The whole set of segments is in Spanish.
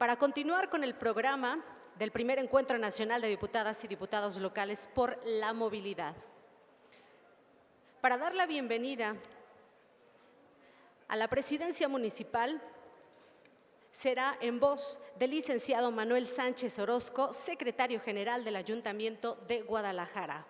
Para continuar con el programa del primer Encuentro Nacional de Diputadas y Diputados Locales por la Movilidad. Para dar la bienvenida a la presidencia municipal, será en voz del licenciado Manuel Sánchez Orozco, secretario general del Ayuntamiento de Guadalajara.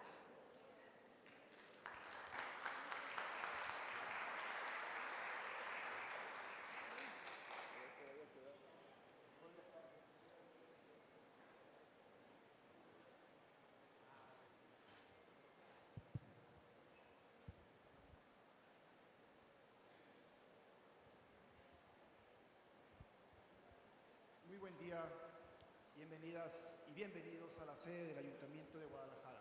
Muy buen día, bienvenidas y bienvenidos a la sede del Ayuntamiento de Guadalajara.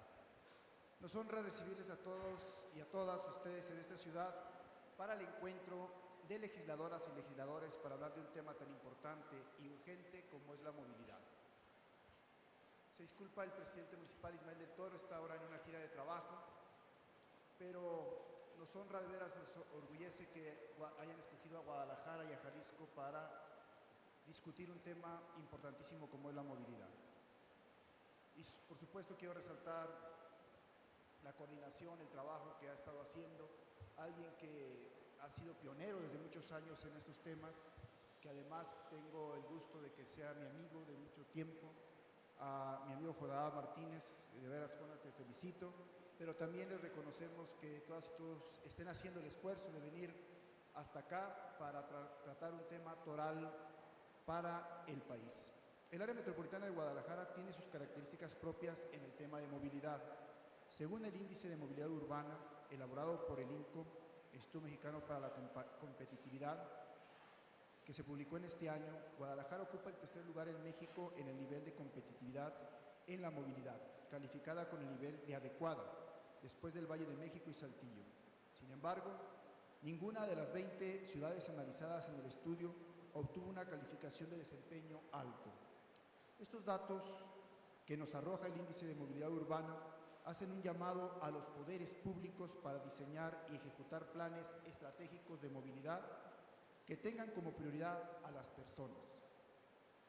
Nos honra recibirles a todos y a todas ustedes en esta ciudad para el encuentro de legisladoras y legisladores para hablar de un tema tan importante y urgente como es la movilidad. Se disculpa el presidente municipal Ismael del Toro, está ahora en una gira de trabajo, pero nos honra de veras, nos orgullece que hayan escogido a Guadalajara y a Jalisco para discutir un tema importantísimo como es la movilidad. Y por supuesto quiero resaltar la coordinación, el trabajo que ha estado haciendo alguien que ha sido pionero desde muchos años en estos temas, que además tengo el gusto de que sea mi amigo de mucho tiempo, a mi amigo Jodá Martínez. De veras, Juana, te felicito, pero también les reconocemos que todas y todos estén haciendo el esfuerzo de venir hasta acá para tratar un tema toral para el país. El área metropolitana de Guadalajara tiene sus características propias en el tema de movilidad. Según el Índice de Movilidad Urbana, elaborado por el INCO, Instituto Mexicano para la Competitividad, que se publicó en este año, Guadalajara ocupa el tercer lugar en México en el nivel de competitividad en la movilidad, calificada con el nivel de adecuada, después del Valle de México y Saltillo. Sin embargo, ninguna de las 20 ciudades analizadas en el estudio obtuvo una calificación de desempeño alto. Estos datos que nos arroja el Índice de Movilidad Urbana hacen un llamado a los poderes públicos para diseñar y ejecutar planes estratégicos de movilidad que tengan como prioridad a las personas.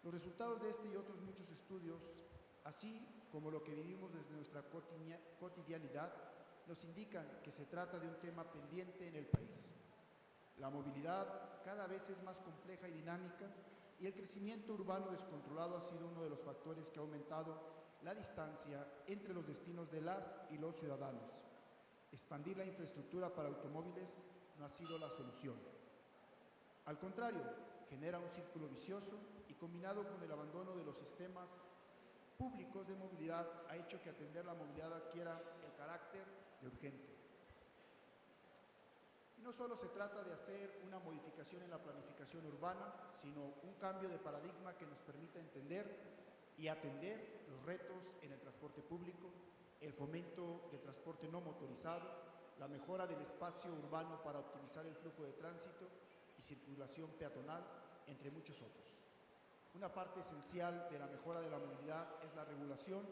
Los resultados de este y otros muchos estudios, así como lo que vivimos desde nuestra cotidianidad, nos indican que se trata de un tema pendiente en el país. La movilidad cada vez es más compleja y dinámica, y el crecimiento urbano descontrolado ha sido uno de los factores que ha aumentado la distancia entre los destinos de las y los ciudadanos. Expandir la infraestructura para automóviles no ha sido la solución. Al contrario, genera un círculo vicioso y, combinado con el abandono de los sistemas públicos de movilidad, ha hecho que atender la movilidad adquiera el carácter de urgente. Y no solo se trata de hacer una modificación en la planificación urbana, sino un cambio de paradigma que nos permita entender y atender los retos en el transporte público, el fomento del transporte no motorizado, la mejora del espacio urbano para optimizar el flujo de tránsito y circulación peatonal, entre muchos otros. Una parte esencial de la mejora de la movilidad es la regulación.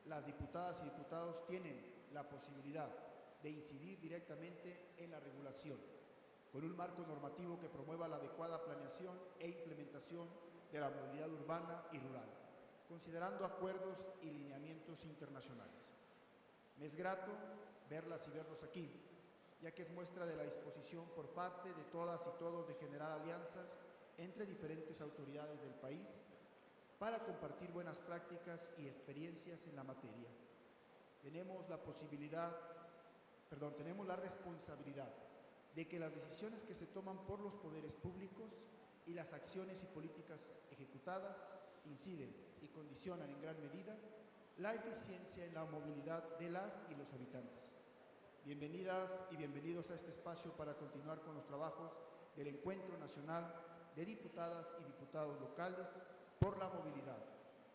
Las diputadas y diputados tienen la posibilidad de incidir directamente en la regulación, con un marco normativo que promueva la adecuada planeación e implementación de la movilidad urbana y rural, considerando acuerdos y lineamientos internacionales. Me es grato verlas y verlos aquí, ya que es muestra de la disposición por parte de todas y todos de generar alianzas entre diferentes autoridades del país para compartir buenas prácticas y experiencias en la materia. Tenemos la responsabilidad de que las decisiones que se toman por los poderes públicos y las acciones y políticas ejecutadas inciden y condicionan en gran medida la eficiencia en la movilidad de las y los habitantes. Bienvenidas y bienvenidos a este espacio para continuar con los trabajos del Encuentro Nacional de Diputadas y Diputados Locales por la Movilidad.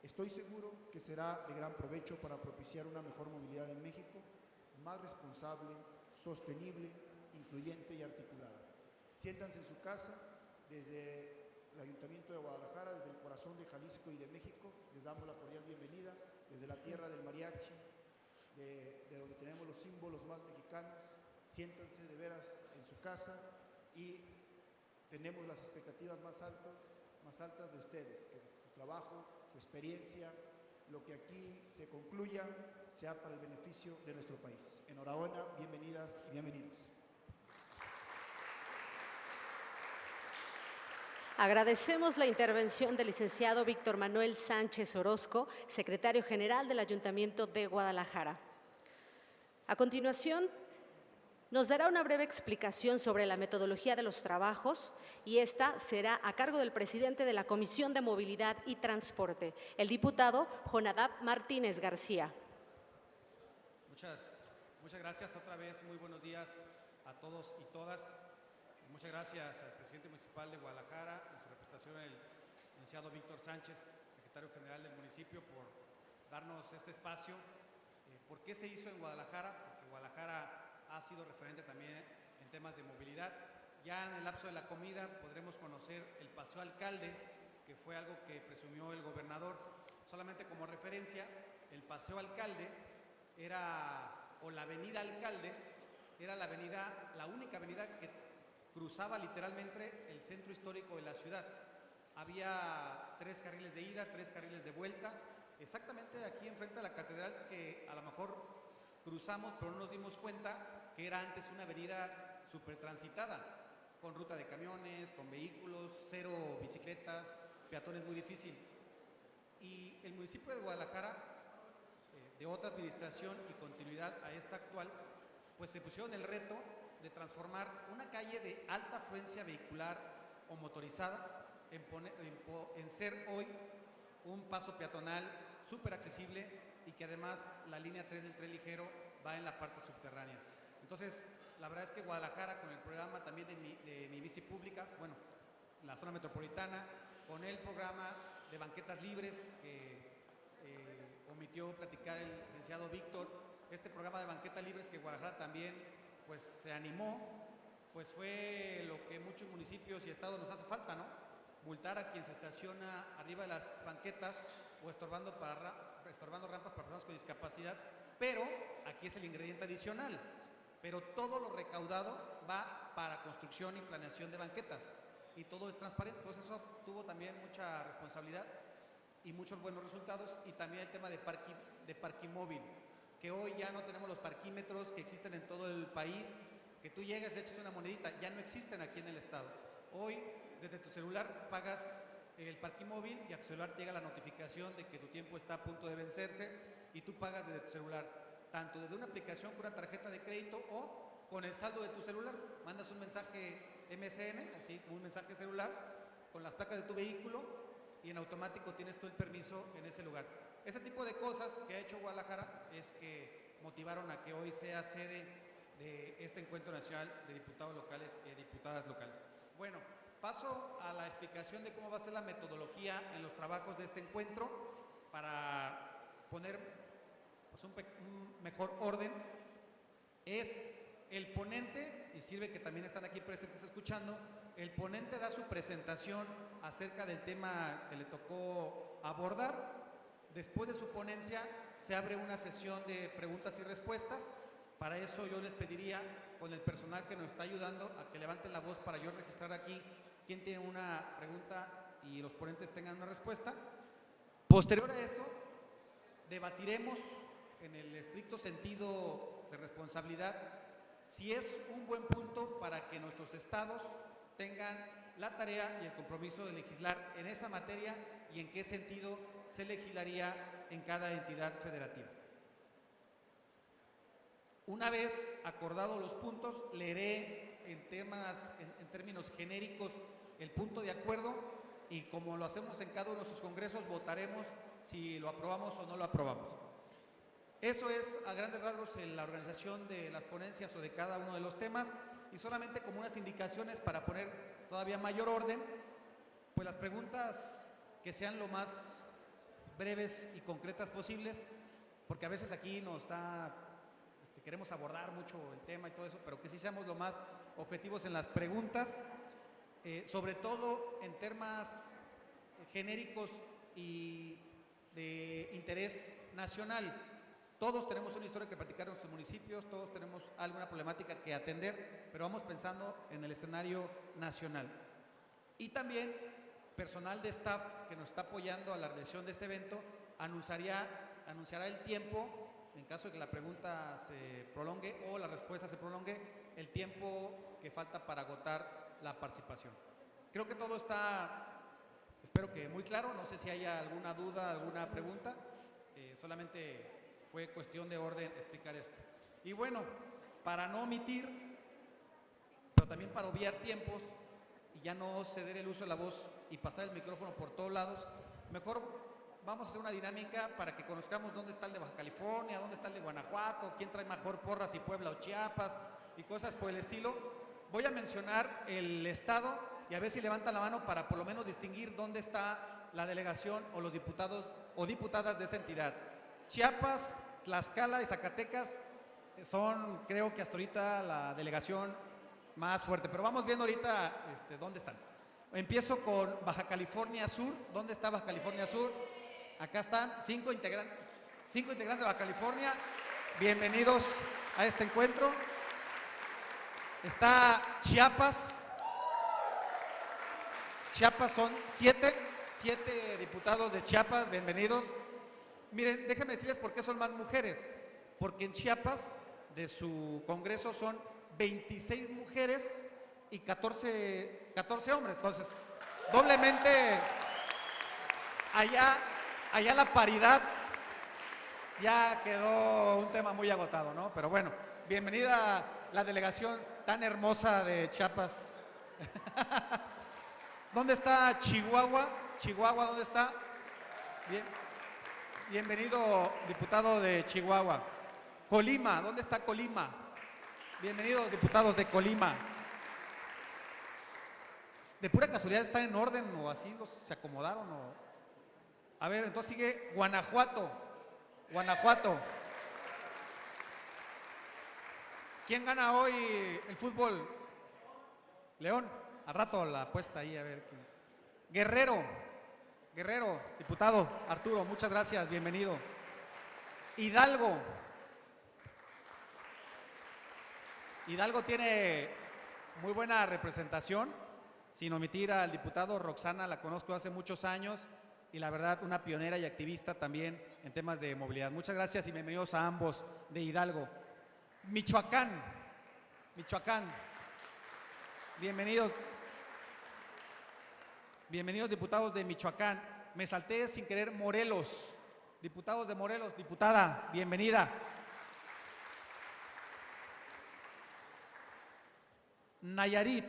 Estoy seguro que será de gran provecho para propiciar una mejor movilidad en México, más responsable, sostenible, incluyente y articulada. Siéntanse en su casa. Desde el Ayuntamiento de Guadalajara, desde el corazón de Jalisco y de México, les damos la cordial bienvenida, desde la tierra del mariachi, de donde tenemos los símbolos más mexicanos. Siéntanse de veras en su casa y tenemos las expectativas más altas más altas de ustedes, que su trabajo, su experiencia, lo que aquí se concluya, sea para el beneficio de nuestro país. Enhorabuena, bienvenidas y bienvenidos. Agradecemos la intervención del licenciado Víctor Manuel Sánchez Orozco, secretario general del Ayuntamiento de Guadalajara. A continuación, nos dará una breve explicación sobre la metodología de los trabajos y esta será a cargo del presidente de la Comisión de Movilidad y Transporte, el diputado Jonadab Martínez García. Muchas gracias otra vez, muy buenos días a todos y todas. Muchas gracias al presidente municipal de Guadalajara, en su representación el licenciado Víctor Sánchez, secretario general del municipio, por darnos este espacio. ¿Por qué se hizo en Guadalajara? Porque Guadalajara ha sido referente también en temas de movilidad. Ya en el lapso de la comida podremos conocer el Paseo Alcalde, que fue algo que presumió el gobernador. Solamente como referencia, el Paseo Alcalde o la Avenida Alcalde, era la única avenida que cruzaba literalmente el centro histórico de la ciudad. Había 3 carriles de ida, 3 carriles de vuelta, exactamente aquí enfrente de la catedral, que a lo mejor cruzamos, pero no nos dimos cuenta que era antes una avenida súper transitada, con ruta de camiones, con vehículos, 0 bicicletas, peatones, muy difícil. Y el municipio de Guadalajara, de otra administración y continuidad a esta actual, pues se pusieron el reto de transformar una calle de alta afluencia vehicular o motorizada en ser hoy un paso peatonal súper accesible, y que además la línea 3 del tren ligero va en la parte subterránea. Entonces, la verdad es que Guadalajara, con el programa también de Mi Bici Pública, bueno, la zona metropolitana, con el programa de banquetas libres que omitió platicar el licenciado Víctor, este programa de banquetas libres que Guadalajara también pues se animó, pues fue lo que muchos municipios y estados nos hace falta, ¿no? Multar a quien se estaciona arriba de las banquetas o estorbando rampas para personas con discapacidad, pero aquí es el ingrediente adicional, pero todo lo recaudado va para construcción y planeación de banquetas y todo es transparente. Entonces eso tuvo también mucha responsabilidad y muchos buenos resultados. Y también el tema de parquimóvil, que hoy ya no tenemos los parquímetros que existen en todo el país, que tú llegas, le echas una monedita, ya no existen aquí en el estado. Hoy, desde tu celular pagas el parquimóvil y a tu celular llega la notificación de que tu tiempo está a punto de vencerse y tú pagas desde tu celular, tanto desde una aplicación con una tarjeta de crédito o con el saldo de tu celular. Mandas un mensaje MSN, así como un mensaje celular, con las placas de tu vehículo y en automático tienes tú el permiso en ese lugar. Ese tipo de cosas que ha hecho Guadalajara es que motivaron a que hoy sea sede de este encuentro nacional de diputados locales y diputadas locales. Bueno, paso a la explicación de cómo va a ser la metodología en los trabajos de este encuentro para poner pues, un mejor orden. Es el ponente, y sirve que también están aquí presentes escuchando, el ponente da su presentación acerca del tema que le tocó abordar. Después de su ponencia se abre una sesión de preguntas y respuestas. Para eso yo les pediría con el personal que nos está ayudando a que levanten la voz para yo registrar aquí quién tiene una pregunta y los ponentes tengan una respuesta. Posterior a eso, debatiremos en el estricto sentido de responsabilidad si es un buen punto para que nuestros estados tengan la tarea y el compromiso de legislar en esa materia y en qué sentido se legislaría en cada entidad federativa. Una vez acordados los puntos, leeré en términos genéricos el punto de acuerdo y como lo hacemos en cada uno de nuestros congresos, votaremos si lo aprobamos o no lo aprobamos. Eso es a grandes rasgos en la organización de las ponencias o de cada uno de los temas, y solamente como unas indicaciones para poner todavía mayor orden, pues las preguntas que sean lo más breves y concretas posibles, porque a veces aquí nos da, queremos abordar mucho el tema y todo eso, pero que sí seamos lo más objetivos en las preguntas, sobre todo en temas genéricos y de interés nacional. Todos tenemos una historia que platicar en nuestros municipios, todos tenemos alguna problemática que atender, pero vamos pensando en el escenario nacional. Y también personal de staff que nos está apoyando a la realización de este evento anunciará el tiempo, en caso de que la pregunta se prolongue o la respuesta se prolongue, el tiempo que falta para agotar la participación. Creo que todo está, espero que muy claro, no sé si haya alguna duda, alguna pregunta, solamente fue cuestión de orden explicar esto. Y bueno, para no omitir, pero también para obviar tiempos y ya no ceder el uso de la voz y pasar el micrófono por todos lados, mejor vamos a hacer una dinámica para que conozcamos dónde está el de Baja California, dónde está el de Guanajuato, quién trae mejor porras, si Puebla o Chiapas y cosas por el estilo. Voy a mencionar el estado y a ver si levantan la mano para por lo menos distinguir dónde está la delegación o los diputados o diputadas de esa entidad. Chiapas, Tlaxcala y Zacatecas son, creo que hasta ahorita, la delegación más fuerte, pero vamos viendo ahorita dónde están. Empiezo con Baja California Sur. ¿Dónde está Baja California Sur? Acá están 5 integrantes de Baja California. Bienvenidos a este encuentro. Está Chiapas. Chiapas son 7 diputados de Chiapas. Bienvenidos. Miren, déjenme decirles por qué son más mujeres. Porque en Chiapas, de su congreso, son 26 mujeres y 14 hombres. Entonces, doblemente, allá la paridad ya quedó un tema muy agotado, ¿no? Pero bueno, bienvenida la delegación tan hermosa de Chiapas. ¿Dónde está Chihuahua? Chihuahua, ¿dónde está? Bien. Bienvenido, diputado de Chihuahua. Colima, ¿dónde está Colima? Bienvenidos, diputados de Colima. ¿De pura casualidad están en orden o así se acomodaron? A ver, entonces sigue Guanajuato. Guanajuato. ¿Quién gana hoy el fútbol? León. Al rato la apuesta ahí, a ver. Guerrero, diputado Arturo, muchas gracias, bienvenido. Hidalgo. Hidalgo tiene muy buena representación, sin omitir al diputado Roxana, la conozco hace muchos años y la verdad una pionera y activista también en temas de movilidad. Muchas gracias y bienvenidos a ambos de Hidalgo. Michoacán, bienvenidos diputados de Michoacán. Me salté sin querer Morelos, diputados de Morelos, diputada, bienvenida. Nayarit.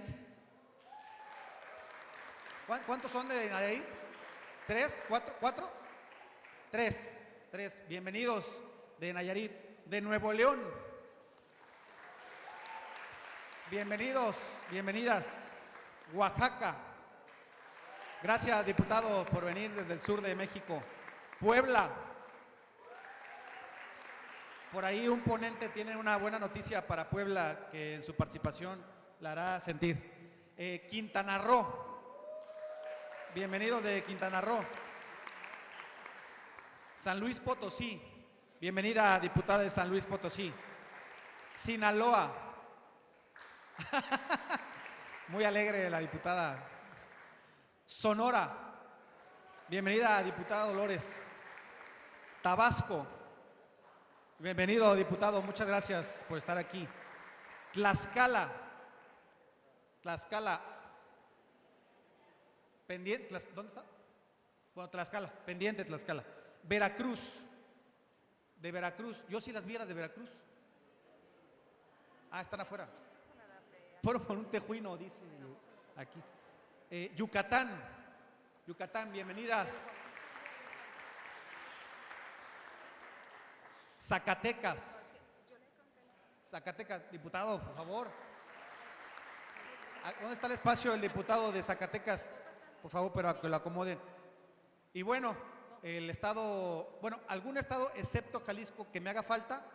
¿Cuántos son de Nayarit? ¿3? ¿4? ¿3? Bienvenidos de Nayarit. De Nuevo León. Bienvenidos, bienvenidas. Oaxaca. Gracias, diputado, por venir desde el sur de México. Puebla. Por ahí un ponente tiene una buena noticia para Puebla que en su participación la hará sentir. Quintana Roo. Bienvenidos de Quintana Roo. San Luis Potosí. Bienvenida, diputada de San Luis Potosí. Sinaloa. Muy alegre la diputada. Sonora. Bienvenida, diputada Dolores. Tabasco. Bienvenido, diputado. Muchas gracias por estar aquí. Tlaxcala. Pendiente, ¿dónde está? Bueno, Tlaxcala, pendiente Tlaxcala. Veracruz. De Veracruz. Yo sí las vi las de Veracruz. Ah, están afuera. Fueron por un tejuino, dice aquí. Yucatán, bienvenidas. Zacatecas, diputado, por favor. ¿Dónde está el espacio del diputado de Zacatecas? Por favor, pero a que lo acomoden. Y bueno, el estado, algún estado excepto Jalisco que me haga falta.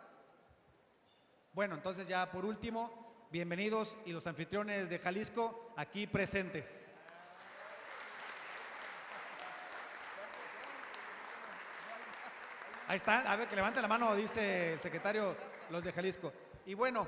Bueno, entonces ya por último, bienvenidos y los anfitriones de Jalisco aquí presentes. Ahí están, a ver, que levanten la mano, dice el secretario, los de Jalisco. Y bueno,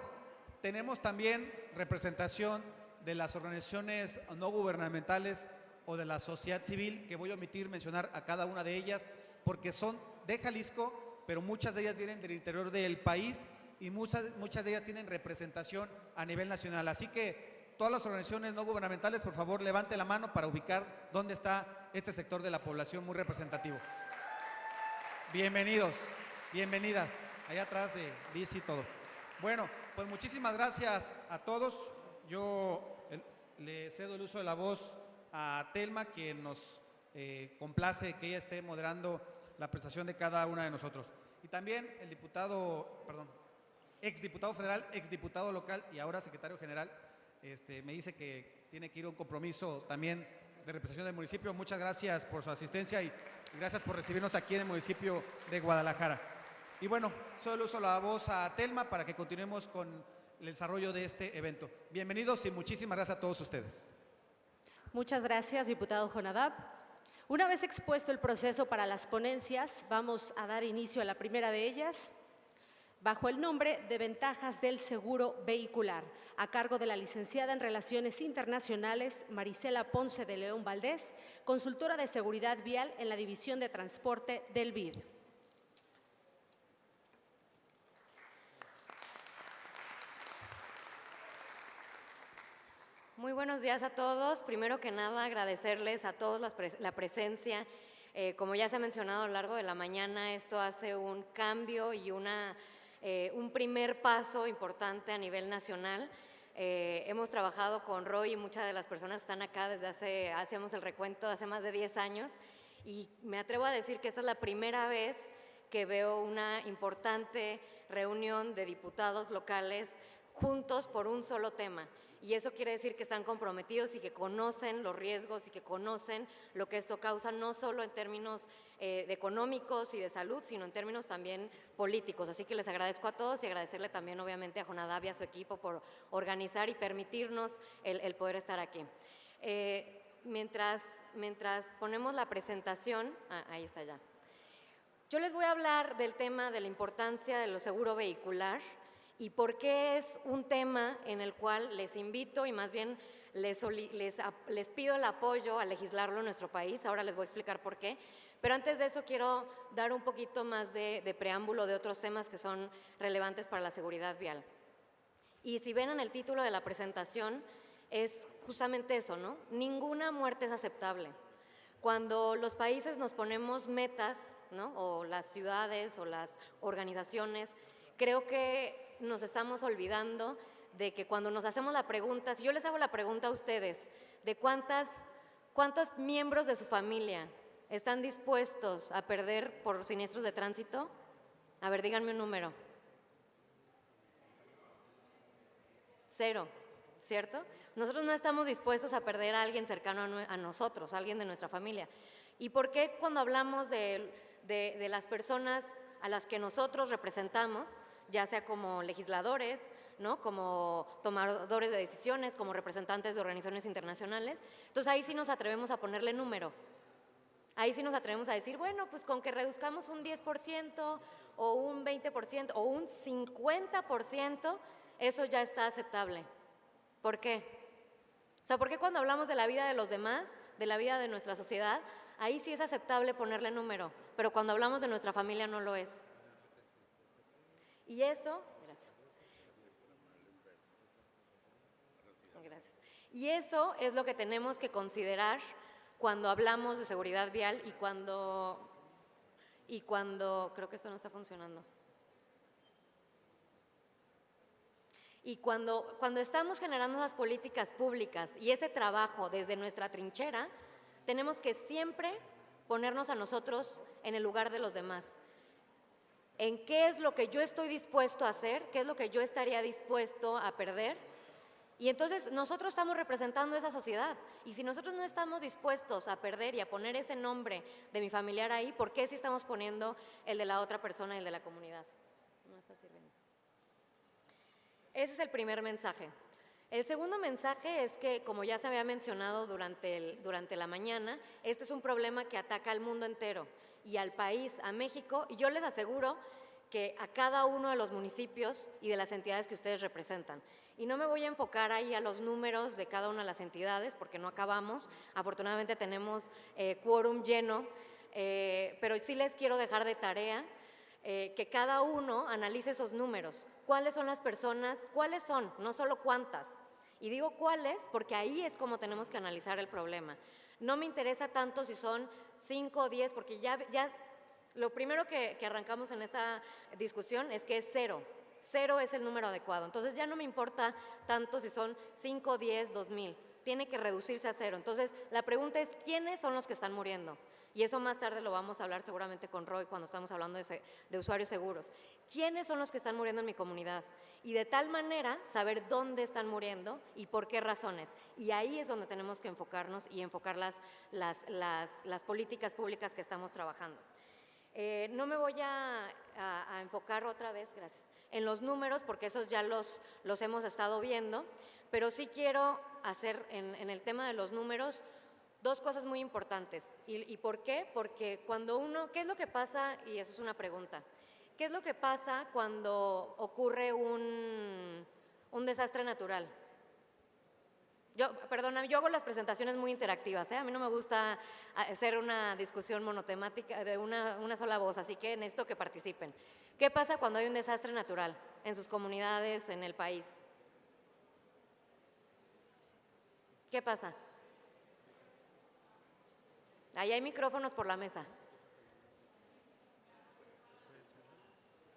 tenemos también representación de las organizaciones no gubernamentales o de la sociedad civil, que voy a omitir mencionar a cada una de ellas, porque son de Jalisco, pero muchas de ellas vienen del interior del país y muchas de ellas tienen representación a nivel nacional. Así que todas las organizaciones no gubernamentales, por favor, levanten la mano para ubicar dónde está este sector de la población muy representativo. Bienvenidos, bienvenidas, allá atrás de bici y todo. Bueno, pues muchísimas gracias a todos. Yo le cedo el uso de la voz a Telma, quien nos complace que ella esté moderando la prestación de cada una de nosotros. Y también el diputado, perdón, exdiputado federal, exdiputado local y ahora secretario general, me dice que tiene que ir a un compromiso también de representación del municipio. Muchas gracias por su asistencia y gracias por recibirnos aquí en el municipio de Guadalajara. Y bueno, solo uso la voz a Telma para que continuemos con el desarrollo de este evento. Bienvenidos y muchísimas gracias a todos ustedes. Muchas gracias, diputado Jonadab. Una vez expuesto el proceso para las ponencias, vamos a dar inicio a la primera de ellas, bajo el nombre de Ventajas del Seguro Vehicular, a cargo de la licenciada en Relaciones Internacionales Marisela Ponce de León Valdés, consultora de seguridad vial en la División de Transporte del BID. Muy buenos días a todos. Primero que nada, agradecerles a todos la presencia. Como ya se ha mencionado a lo largo de la mañana, esto hace un cambio y un primer paso importante a nivel nacional. Hemos trabajado con Roy y muchas de las personas que están acá desde hacíamos el recuento hace más de 10 años y me atrevo a decir que esta es la primera vez que veo una importante reunión de diputados locales juntos por un solo tema. Y eso quiere decir que están comprometidos y que conocen los riesgos y que conocen lo que esto causa, no solo en términos económicos y de salud, sino en términos también políticos. Así que les agradezco a todos y agradecerle también obviamente a Jonadab y a su equipo por organizar y permitirnos el poder estar aquí. Mientras ponemos la presentación, ahí está ya. Yo les voy a hablar del tema de la importancia del seguro vehicular y por qué es un tema en el cual les invito y más bien les pido el apoyo a legislarlo en nuestro país. Ahora les voy a explicar por qué. Pero antes de eso quiero dar un poquito más de preámbulo de otros temas que son relevantes para la seguridad vial. Y si ven en el título de la presentación, es justamente eso, ¿no? Ninguna muerte es aceptable. Cuando los países nos ponemos metas, ¿no? O las ciudades o las organizaciones, creo que nos estamos olvidando de que cuando nos hacemos la pregunta, si yo les hago la pregunta a ustedes, de cuántos miembros de su familia están dispuestos a perder por siniestros de tránsito, a ver, díganme un número. 0, ¿cierto? Nosotros no estamos dispuestos a perder a alguien cercano a nosotros, a alguien de nuestra familia. ¿Y por qué cuando hablamos de las personas a las que nosotros representamos, ya sea como legisladores, ¿no? Como tomadores de decisiones, como representantes de organizaciones internacionales? Entonces ahí sí nos atrevemos a ponerle número. Ahí sí nos atrevemos a decir, bueno, pues con que reduzcamos un 10% o un 20% o un 50%, eso ya está aceptable. ¿Por qué? O sea, ¿por qué cuando hablamos de la vida de los demás, de la vida de nuestra sociedad, ahí sí es aceptable ponerle número, pero cuando hablamos de nuestra familia no lo es? Y eso, gracias. Y eso es lo que tenemos que considerar cuando hablamos de seguridad vial y cuando creo que esto no está funcionando. Y cuando estamos generando las políticas públicas y ese trabajo desde nuestra trinchera, tenemos que siempre ponernos a nosotros en el lugar de los demás. En qué es lo que yo estoy dispuesto a hacer, qué es lo que yo estaría dispuesto a perder. Y entonces nosotros estamos representando esa sociedad. Y si nosotros no estamos dispuestos a perder y a poner ese nombre de mi familiar ahí, ¿por qué si estamos poniendo el de la otra persona y el de la comunidad? No está sirviendo. Ese es el primer mensaje. El segundo mensaje es que, como ya se había mencionado durante la mañana, este es un problema que ataca al mundo entero y al país, a México, y yo les aseguro que a cada uno de los municipios y de las entidades que ustedes representan. Y no me voy a enfocar ahí a los números de cada una de las entidades porque no acabamos. Afortunadamente tenemos quórum lleno, pero sí les quiero dejar de tarea que cada uno analice esos números. ¿Cuáles son las personas? ¿Cuáles son? No solo cuántas. Y digo cuáles porque ahí es como tenemos que analizar el problema. No me interesa tanto si son 5 o 10, porque ya lo primero que arrancamos en esta discusión es que es 0. 0 es el número adecuado. Entonces ya no me importa tanto si son 5, 10, 2000. Tiene que reducirse a 0. Entonces la pregunta es, ¿quiénes son los que están muriendo? Y eso más tarde lo vamos a hablar seguramente con Roy cuando estamos hablando de usuarios seguros. ¿Quiénes son los que están muriendo en mi comunidad? Y de tal manera saber dónde están muriendo y por qué razones. Y ahí es donde tenemos que enfocarnos y enfocar las políticas públicas que estamos trabajando. No me voy a enfocar otra vez, gracias, en los números porque esos ya los hemos estado viendo, pero sí quiero hacer en el tema de los números 2 cosas muy importantes. ¿Y por qué? Porque cuando uno, ¿qué es lo que pasa? Y eso es una pregunta. ¿Qué es lo que pasa cuando ocurre un desastre natural? Perdóname, yo hago las presentaciones muy interactivas, ¿eh? A mí no me gusta hacer una discusión monotemática de una sola voz, así que necesito que participen. ¿Qué pasa cuando hay un desastre natural en sus comunidades, en el país? ¿Qué pasa? Ahí hay micrófonos por la mesa.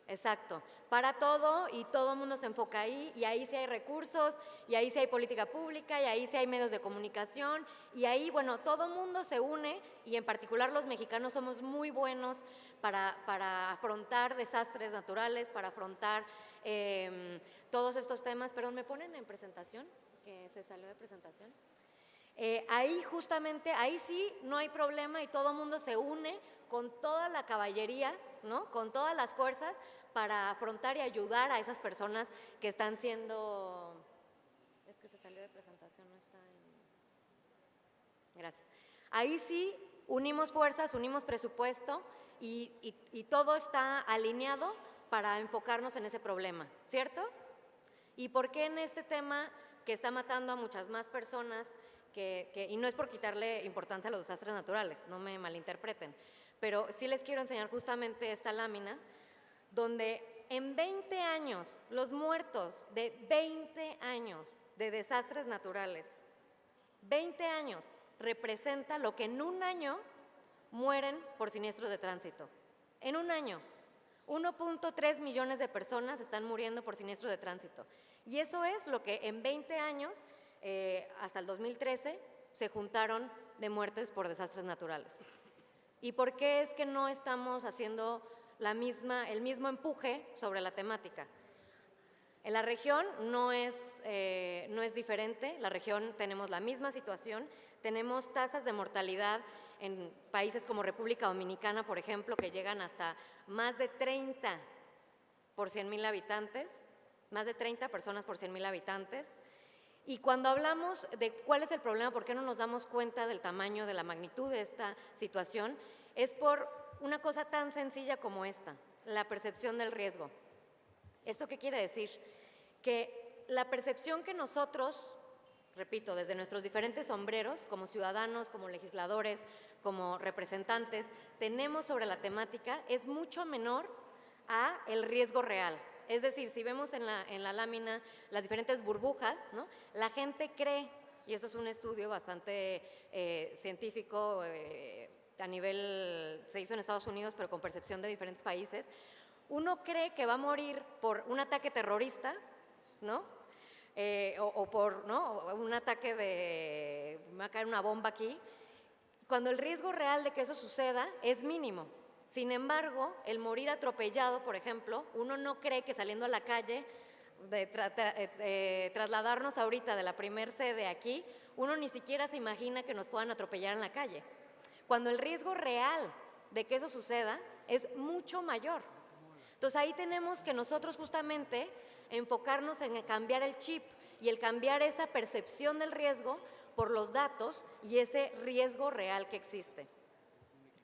Exacto, para todo y todo el mundo se enfoca ahí y ahí sí hay recursos y ahí sí hay política pública y ahí sí hay medios de comunicación y ahí, bueno, todo el mundo se une y en particular los mexicanos somos muy buenos para afrontar desastres naturales, para afrontar todos estos temas. Perdón, ¿me ponen en presentación? Que se salió de presentación. Ahí justamente, ahí sí no hay problema y todo el mundo se une con toda la caballería, ¿no? Con todas las fuerzas para afrontar y ayudar a esas personas que están siendo… Es que se salió de presentación, no está en… Gracias. Ahí sí unimos fuerzas, unimos presupuesto y todo está alineado para enfocarnos en ese problema, ¿cierto? ¿Y por qué en este tema que está matando a muchas más personas, y no es por quitarle importancia a los desastres naturales, no me malinterpreten, pero sí les quiero enseñar justamente esta lámina, donde en 20 años, los muertos de 20 años de desastres naturales, 20 años representa lo que en un año mueren por siniestros de tránsito. En un año, 1.3 millones de personas están muriendo por siniestros de tránsito. Y eso es lo que en 20 años, hasta el 2013, se juntaron de muertes por desastres naturales. ¿Y por qué es que no estamos haciendo el mismo empuje sobre la temática? En la región no es diferente, la región tenemos la misma situación, tenemos tasas de mortalidad en países como República Dominicana, por ejemplo, que llegan hasta más de 30 por 100,000 habitantes, más de 30 personas por 100,000 habitantes. Y cuando hablamos de cuál es el problema, por qué no nos damos cuenta del tamaño, de la magnitud de esta situación, es por una cosa tan sencilla como esta, la percepción del riesgo. ¿Esto qué quiere decir? Que la percepción que nosotros, repito, desde nuestros diferentes sombreros, como ciudadanos, como legisladores, como representantes, tenemos sobre la temática es mucho menor a el riesgo real. Es decir, si vemos en la lámina las diferentes burbujas, ¿no? La gente cree, y eso es un estudio bastante científico, a nivel, se hizo en Estados Unidos, pero con percepción de diferentes países, uno cree que va a morir por un ataque terrorista, ¿no? O por, ¿no?, un ataque me va a caer una bomba aquí, cuando el riesgo real de que eso suceda es mínimo. Sin embargo, el morir atropellado, por ejemplo, uno no cree que saliendo a la calle, trasladarnos ahorita de la primer sede aquí, uno ni siquiera se imagina que nos puedan atropellar en la calle. Cuando el riesgo real de que eso suceda es mucho mayor. Entonces ahí tenemos que nosotros justamente enfocarnos en cambiar el chip y el cambiar esa percepción del riesgo por los datos y ese riesgo real que existe.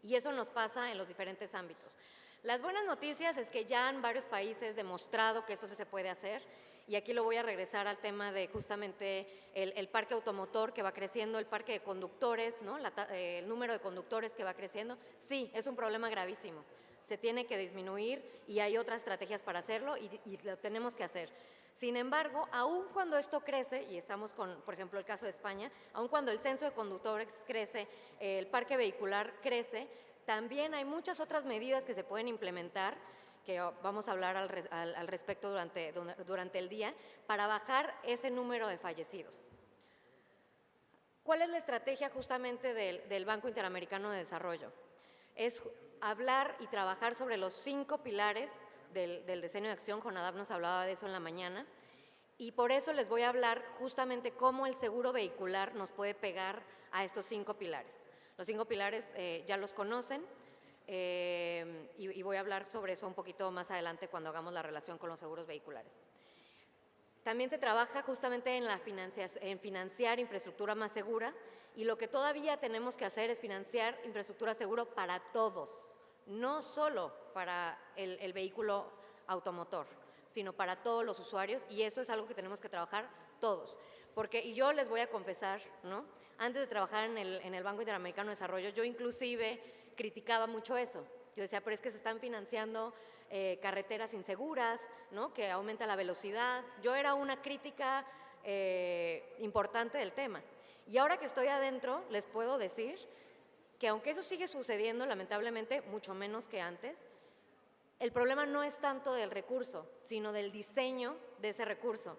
Y eso nos pasa en los diferentes ámbitos. Las buenas noticias es que ya en varios países demostrado que esto se puede hacer, y aquí lo voy a regresar al tema de justamente el parque automotor que va creciendo, el parque de conductores, ¿no? El número de conductores que va creciendo. Sí, es un problema gravísimo, se tiene que disminuir y hay otras estrategias para hacerlo y lo tenemos que hacer. Sin embargo, aun cuando esto crece, y estamos con, por ejemplo, el caso de España, aun cuando el censo de conductores crece, el parque vehicular crece, también hay muchas otras medidas que se pueden implementar, que vamos a hablar al respecto durante el día, para bajar ese número de fallecidos. ¿Cuál es la estrategia justamente del Banco Interamericano de Desarrollo? Es hablar y trabajar sobre los 5 pilares del diseño de acción. Jonadab nos hablaba de eso en la mañana, y por eso les voy a hablar justamente cómo el seguro vehicular nos puede pegar a estos 5 pilares. Los 5 pilares ya los conocen, y voy a hablar sobre eso un poquito más adelante cuando hagamos la relación con los seguros vehiculares. También se trabaja justamente en financiar infraestructura más segura, y lo que todavía tenemos que hacer es financiar infraestructura segura para todos, no solo para el vehículo automotor, sino para todos los usuarios, y eso es algo que tenemos que trabajar todos. Porque, y yo les voy a confesar, ¿no? Antes de trabajar en el Banco Interamericano de Desarrollo, yo inclusive criticaba mucho eso. Yo decía, pero es que se están financiando carreteras inseguras, ¿no? Que aumenta la velocidad. Yo era una crítica importante del tema. Y ahora que estoy adentro, les puedo decir que aunque eso sigue sucediendo, lamentablemente, mucho menos que antes, el problema no es tanto del recurso, sino del diseño de ese recurso.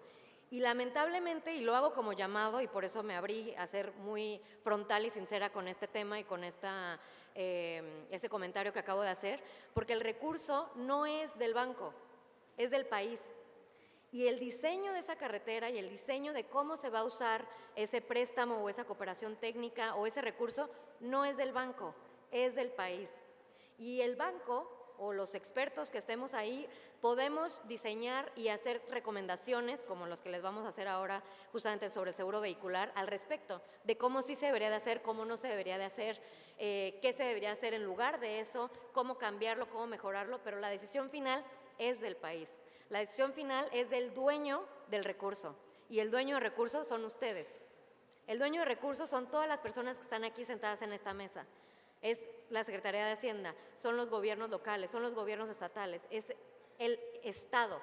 Y lamentablemente, y lo hago como llamado, y por eso me abrí a ser muy frontal y sincera con este tema y con ese comentario que acabo de hacer, porque el recurso no es del banco, es del país. Y el diseño de esa carretera y el diseño de cómo se va a usar ese préstamo o esa cooperación técnica o ese recurso no es del banco, es del país. Y el banco o los expertos que estemos ahí podemos diseñar y hacer recomendaciones como los que les vamos a hacer ahora justamente sobre el seguro vehicular al respecto de cómo sí se debería de hacer, cómo no se debería de hacer, qué se debería hacer en lugar de eso, cómo cambiarlo, cómo mejorarlo, pero la decisión final es del país. La decisión final es del dueño del recurso, y el dueño de recursos son ustedes. El dueño de recursos son todas las personas que están aquí sentadas en esta mesa. Es la Secretaría de Hacienda, son los gobiernos locales, son los gobiernos estatales, es el Estado.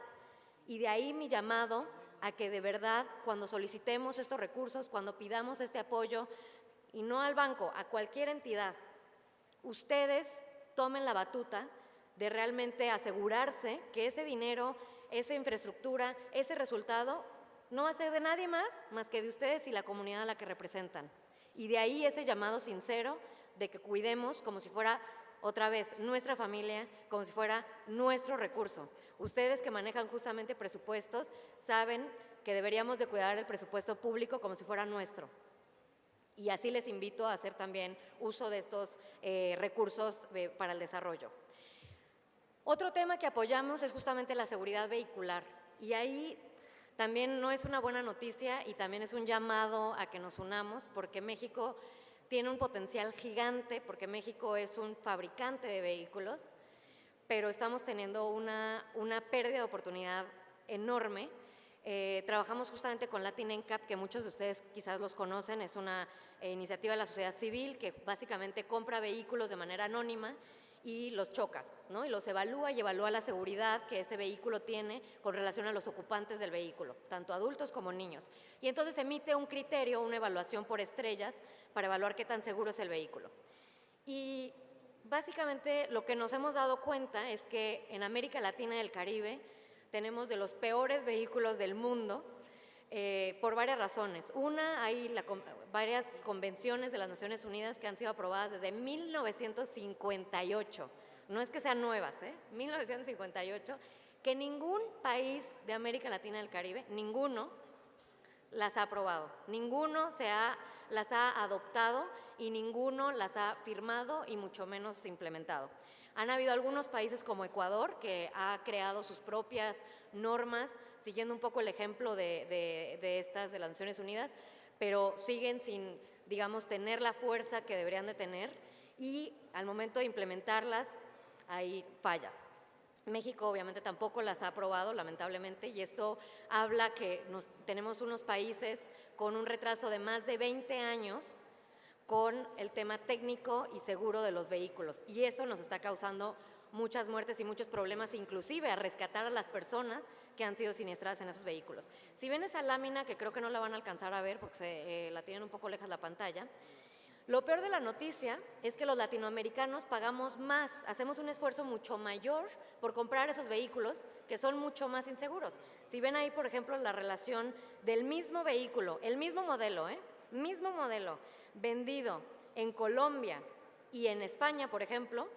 Y de ahí mi llamado a que de verdad, cuando solicitemos estos recursos, cuando pidamos este apoyo, y no al banco, a cualquier entidad, ustedes tomen la batuta de realmente asegurarse que ese dinero, esa infraestructura, ese resultado no va a ser de nadie más que de ustedes y la comunidad a la que representan. Y de ahí ese llamado sincero de que cuidemos como si fuera otra vez nuestra familia, como si fuera nuestro recurso. Ustedes que manejan justamente presupuestos saben que deberíamos de cuidar el presupuesto público como si fuera nuestro. Y así les invito a hacer también uso de estos recursos para el desarrollo. Otro tema que apoyamos es justamente la seguridad vehicular, y ahí también no es una buena noticia y también es un llamado a que nos unamos, porque México tiene un potencial gigante, porque México es un fabricante de vehículos, pero estamos teniendo una pérdida de oportunidad enorme. Trabajamos justamente con Latin NCAP, que muchos de ustedes quizás los conocen, es una iniciativa de la sociedad civil que básicamente compra vehículos de manera anónima y los choca, ¿no? Y los evalúa y evalúa la seguridad que ese vehículo tiene con relación a los ocupantes del vehículo, tanto adultos como niños. Y entonces emite un criterio, una evaluación por estrellas para evaluar qué tan seguro es el vehículo. Y básicamente lo que nos hemos dado cuenta es que en América Latina y el Caribe tenemos de los peores vehículos del mundo, por varias razones. Una, hay varias convenciones de las Naciones Unidas que han sido aprobadas desde 1958, no es que sean nuevas, 1958, que ningún país de América Latina y el Caribe, ninguno, las ha aprobado, ninguno las ha adoptado y ninguno las ha firmado y mucho menos implementado. Han habido algunos países como Ecuador que ha creado sus propias normas, siguiendo un poco el ejemplo de estas de las Naciones Unidas, pero siguen sin, digamos, tener la fuerza que deberían de tener, y al momento de implementarlas ahí falla. México obviamente tampoco las ha aprobado, lamentablemente, y esto habla que tenemos unos países con un retraso de más de 20 años con el tema técnico y seguro de los vehículos, y eso nos está causando muchas muertes y muchos problemas, inclusive a rescatar a las personas que han sido siniestradas en esos vehículos. Si ven esa lámina, que creo que no la van a alcanzar a ver porque la tienen un poco lejos la pantalla, lo peor de la noticia es que los latinoamericanos pagamos más, hacemos un esfuerzo mucho mayor por comprar esos vehículos que son mucho más inseguros. Si ven ahí, por ejemplo, la relación del mismo vehículo, el mismo modelo, vendido en Colombia y en España, por ejemplo,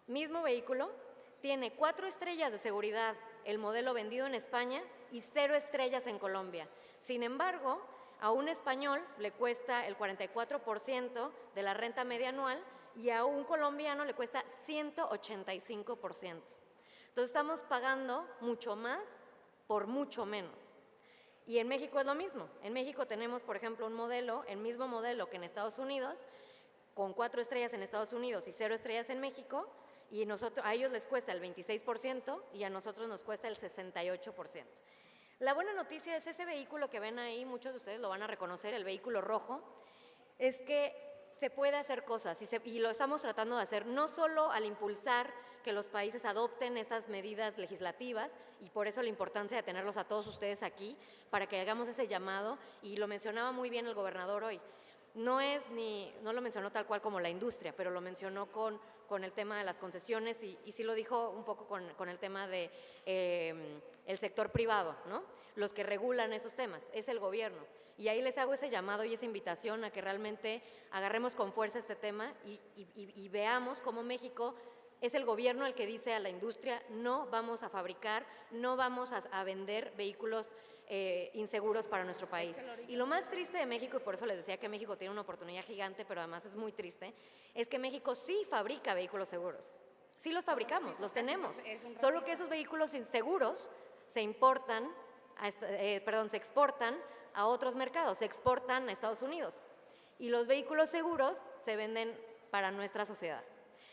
mismo vehículo, tiene 4 estrellas de seguridad el modelo vendido en España y 0 estrellas en Colombia. Sin embargo, a un español le cuesta el 44% de la renta media anual y a un colombiano le cuesta 185%. Entonces estamos pagando mucho más por mucho menos. Y en México es lo mismo. En México tenemos, por ejemplo, un modelo, el mismo modelo que en Estados Unidos, con 4 estrellas en Estados Unidos y 0 estrellas en México, y a ellos les cuesta el 26% y a nosotros nos cuesta el 68%. La buena noticia es ese vehículo que ven ahí, muchos de ustedes lo van a reconocer, el vehículo rojo, es que se puede hacer cosas y lo estamos tratando de hacer no solo al impulsar que los países adopten estas medidas legislativas, y por eso la importancia de tenerlos a todos ustedes aquí para que hagamos ese llamado, y lo mencionaba muy bien el gobernador hoy. No lo mencionó tal cual como la industria, pero lo mencionó con el tema de las concesiones y sí lo dijo un poco con el tema de el sector privado, ¿no? Los que regulan esos temas, es el gobierno. Y ahí les hago ese llamado y esa invitación a que realmente agarremos con fuerza este tema y veamos cómo México es el gobierno el que dice a la industria: no vamos a fabricar, no vamos a vender vehículos inseguros para nuestro país. Y lo más triste de México, y por eso les decía que México tiene una oportunidad gigante, pero además es muy triste, es que México sí fabrica vehículos seguros. Sí los fabricamos, los tenemos. Solo que esos vehículos inseguros se exportan a otros mercados, se exportan a Estados Unidos. Y los vehículos seguros se venden para nuestra sociedad.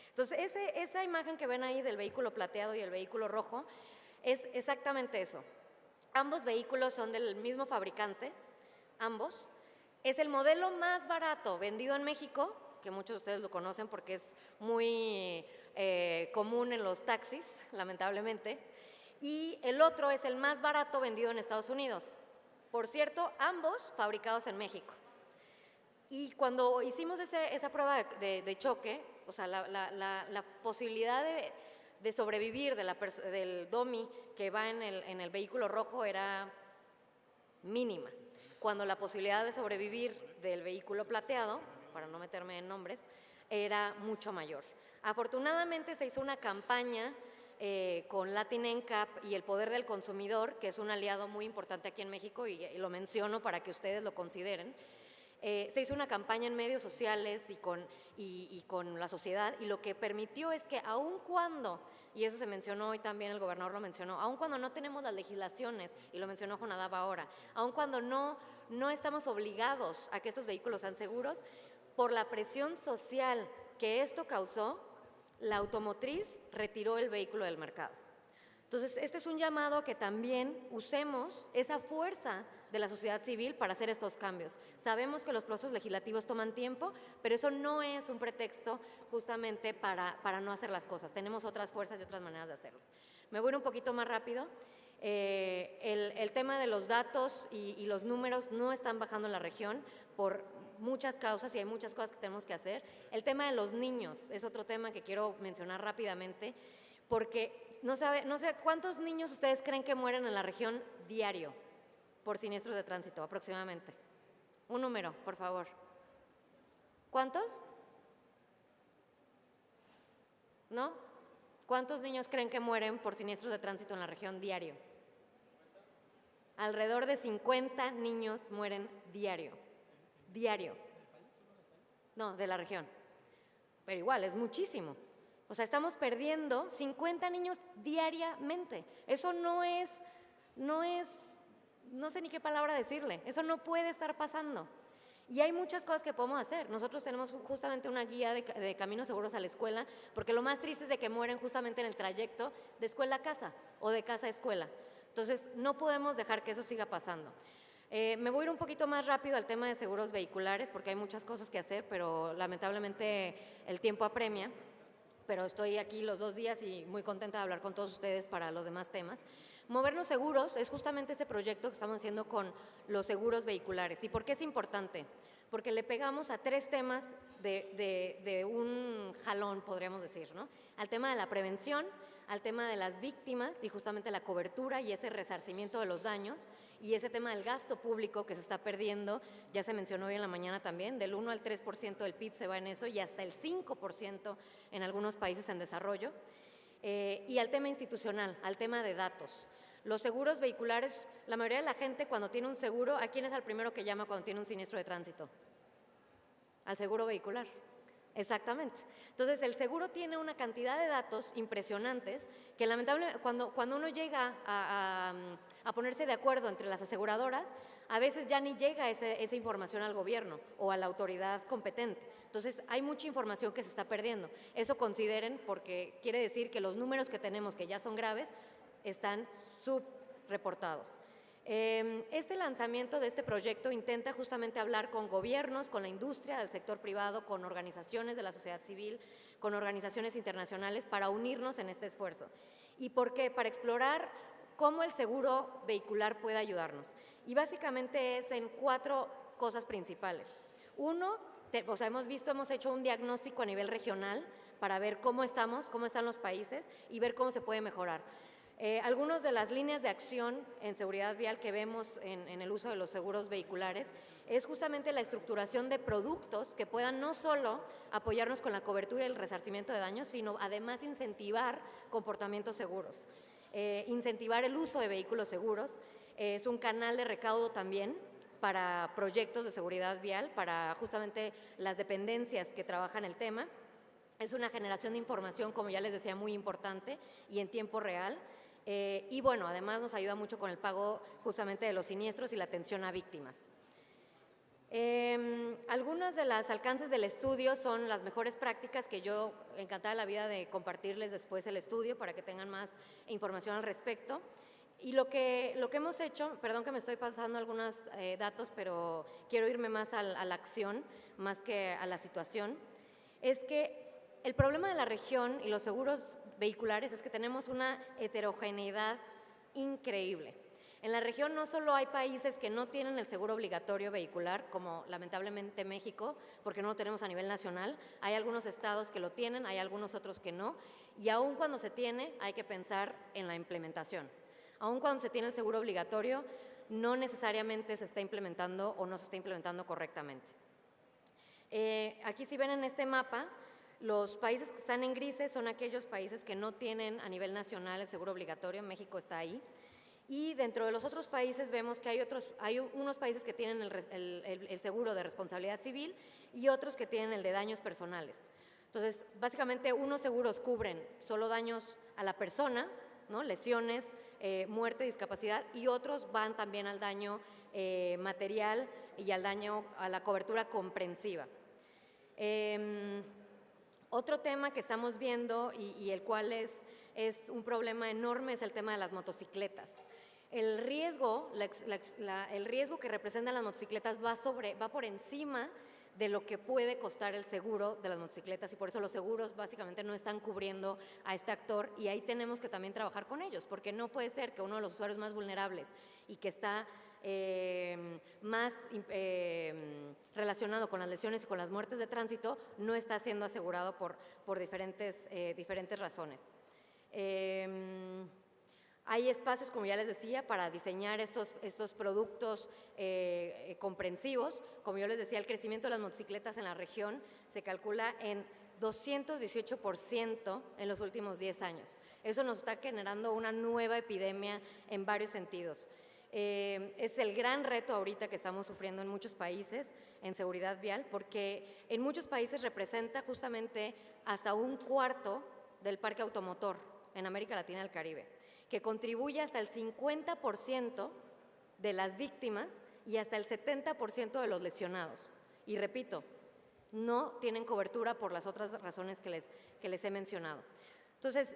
Entonces, esa imagen que ven ahí del vehículo plateado y el vehículo rojo es exactamente eso. Ambos vehículos son del mismo fabricante, ambos. Es el modelo más barato vendido en México, que muchos de ustedes lo conocen porque es muy común en los taxis, lamentablemente. Y el otro es el más barato vendido en Estados Unidos. Por cierto, ambos fabricados en México. Y cuando hicimos esa prueba de choque, o sea, la posibilidad de sobrevivir del dummy que va en el vehículo rojo era mínima, cuando la posibilidad de sobrevivir del vehículo plateado, para no meterme en nombres, era mucho mayor. Afortunadamente se hizo una campaña con Latin NCAP y el Poder del Consumidor, que es un aliado muy importante aquí en México, y lo menciono para que ustedes lo consideren. Se hizo una campaña en medios sociales y con la sociedad, y lo que permitió es que aun cuando, y eso se mencionó hoy también, el gobernador lo mencionó, aun cuando no tenemos las legislaciones, y lo mencionó Jonadab ahora, aun cuando no estamos obligados a que estos vehículos sean seguros, por la presión social que esto causó, la automotriz retiró el vehículo del mercado. Entonces, este es un llamado a que también usemos esa fuerza de la sociedad civil para hacer estos cambios. Sabemos que los procesos legislativos toman tiempo, pero eso no es un pretexto justamente para no hacer las cosas. Tenemos otras fuerzas y otras maneras de hacerlos. Me voy un poquito más rápido. El tema de los datos y los números no están bajando en la región por muchas causas y hay muchas cosas que tenemos que hacer. El tema de los niños es otro tema que quiero mencionar rápidamente, porque no sé cuántos niños ustedes creen que mueren en la región diario por siniestros de tránsito, aproximadamente. Un número, por favor. ¿Cuántos? ¿No? ¿Cuántos niños creen que mueren por siniestros de tránsito en la región diario? Alrededor de 50 niños mueren diario. Diario. No, de la región. Pero igual, es muchísimo. O sea, estamos perdiendo 50 niños diariamente. Eso no sé ni qué palabra decirle. Eso no puede estar pasando. Y hay muchas cosas que podemos hacer. Nosotros tenemos justamente una guía de caminos seguros a la escuela, porque lo más triste es de que mueren justamente en el trayecto de escuela a casa o de casa a escuela. Entonces, no podemos dejar que eso siga pasando. Me voy a ir un poquito más rápido al tema de seguros vehiculares, porque hay muchas cosas que hacer, pero lamentablemente el tiempo apremia. Pero estoy aquí los 2 días y muy contenta de hablar con todos ustedes para los demás temas. Movernos seguros es justamente ese proyecto que estamos haciendo con los seguros vehiculares. ¿Y por qué es importante? Porque le pegamos a 3 temas de un jalón, podríamos decir, ¿no? Al tema de la prevención, al tema de las víctimas y justamente la cobertura y ese resarcimiento de los daños, y ese tema del gasto público que se está perdiendo, ya se mencionó hoy en la mañana también, del 1 al 3% del PIB se va en eso y hasta el 5% en algunos países en desarrollo. Y al tema institucional, al tema de datos. Los seguros vehiculares, la mayoría de la gente cuando tiene un seguro, ¿a quién es el primero que llama cuando tiene un siniestro de tránsito? Al seguro vehicular. Exactamente. Entonces, el seguro tiene una cantidad de datos impresionantes que lamentablemente cuando uno llega a ponerse de acuerdo entre las aseguradoras, a veces ya ni llega esa información al gobierno o a la autoridad competente. Entonces, hay mucha información que se está perdiendo. Eso consideren, porque quiere decir que los números que tenemos, que ya son graves, están subreportados. Este lanzamiento de este proyecto intenta justamente hablar con gobiernos, con la industria del sector privado, con organizaciones de la sociedad civil, con organizaciones internacionales para unirnos en este esfuerzo. ¿Y por qué? Para explorar cómo el seguro vehicular puede ayudarnos. Y básicamente es en 4 cosas principales. Uno, hemos hecho un diagnóstico a nivel regional para ver cómo están los países y ver cómo se puede mejorar. Algunas de las líneas de acción en seguridad vial que vemos en el uso de los seguros vehiculares es justamente la estructuración de productos que puedan no solo apoyarnos con la cobertura y el resarcimiento de daños, sino además incentivar comportamientos seguros, incentivar el uso de vehículos seguros. Es un canal de recaudo también para proyectos de seguridad vial, para justamente las dependencias que trabajan el tema. Es una generación de información, como ya les decía, muy importante y en tiempo real. Y bueno, además nos ayuda mucho con el pago justamente de los siniestros y la atención a víctimas. Algunos de los alcances del estudio son las mejores prácticas que yo encantada la vida de compartirles después el estudio para que tengan más información al respecto. Y lo que hemos hecho, perdón que me estoy pasando algunos datos, pero quiero irme más a la acción, más que a la situación, es que el problema de la región y los seguros vehiculares es que tenemos una heterogeneidad increíble. En la región no solo hay países que no tienen el seguro obligatorio vehicular, como lamentablemente México, porque no lo tenemos a nivel nacional, hay algunos estados que lo tienen, hay algunos otros que no, y aun cuando se tiene, hay que pensar en la implementación. Aun cuando se tiene el seguro obligatorio, no necesariamente se está implementando o no se está implementando correctamente. Aquí si ven en este mapa, los países que están en grises son aquellos países que no tienen a nivel nacional el seguro obligatorio, México está ahí. Y dentro de los otros países vemos que hay unos países que tienen el seguro de responsabilidad civil y otros que tienen el de daños personales. Entonces, básicamente unos seguros cubren solo daños a la persona, ¿no? Lesiones, muerte, discapacidad, y otros van también al daño material y al daño a la cobertura comprensiva. Otro tema que estamos viendo y el cual es un problema enorme es el tema de las motocicletas. El riesgo que representan las motocicletas va por encima de lo que puede costar el seguro de las motocicletas y por eso los seguros básicamente no están cubriendo a este actor y ahí tenemos que también trabajar con ellos porque no puede ser que uno de los usuarios más vulnerables y que está más relacionado con las lesiones y con las muertes de tránsito no está siendo asegurado por diferentes razones. Hay espacios, como ya les decía, para diseñar estos productos comprensivos. Como yo les decía, el crecimiento de las motocicletas en la región se calcula en 218% en los últimos 10 años. Eso nos está generando una nueva epidemia en varios sentidos. Es el gran reto ahorita que estamos sufriendo en muchos países en seguridad vial, porque en muchos países representa justamente hasta 1/4 del parque automotor en América Latina y el Caribe, que contribuye hasta el 50% de las víctimas y hasta el 70% de los lesionados. Y repito, no tienen cobertura por las otras razones que les he mencionado. Entonces,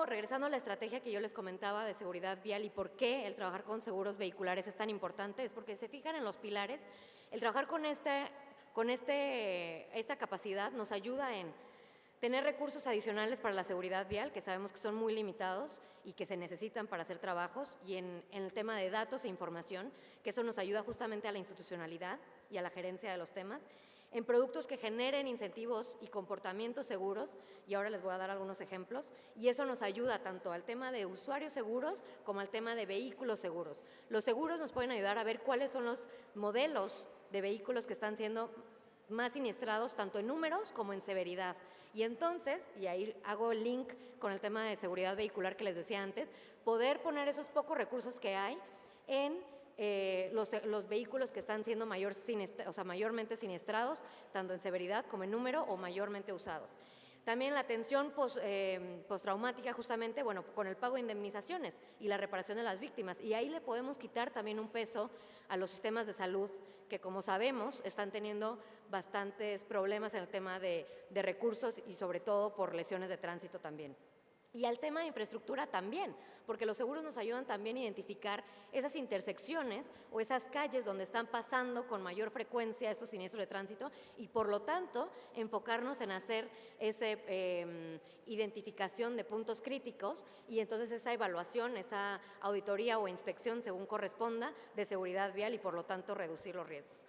regresando a la estrategia que yo les comentaba de seguridad vial y por qué el trabajar con seguros vehiculares es tan importante, es porque se fijan en los pilares, el trabajar con esta capacidad nos ayuda en tener recursos adicionales para la seguridad vial, que sabemos que son muy limitados y que se necesitan para hacer trabajos, y en el tema de datos e información, que eso nos ayuda justamente a la institucionalidad y a la gerencia de los temas, en productos que generen incentivos y comportamientos seguros, y ahora les voy a dar algunos ejemplos, y eso nos ayuda tanto al tema de usuarios seguros como al tema de vehículos seguros. Los seguros nos pueden ayudar a ver cuáles son los modelos de vehículos que están siendo más siniestrados, tanto en números como en severidad. Y entonces, y ahí hago el link con el tema de seguridad vehicular que les decía antes, poder poner esos pocos recursos que hay en los vehículos que están siendo mayormente siniestrados, tanto en severidad como en número o mayormente usados. También la atención postraumática, justamente, bueno, con el pago de indemnizaciones y la reparación de las víctimas. Y ahí le podemos quitar también un peso a los sistemas de salud que, como sabemos, están teniendo bastantes problemas en el tema de recursos y sobre todo por lesiones de tránsito también. Y al tema de infraestructura también, porque los seguros nos ayudan también a identificar esas intersecciones o esas calles donde están pasando con mayor frecuencia estos siniestros de tránsito y por lo tanto enfocarnos en hacer esa identificación de puntos críticos y entonces esa evaluación, esa auditoría o inspección según corresponda de seguridad vial y por lo tanto reducir los riesgos.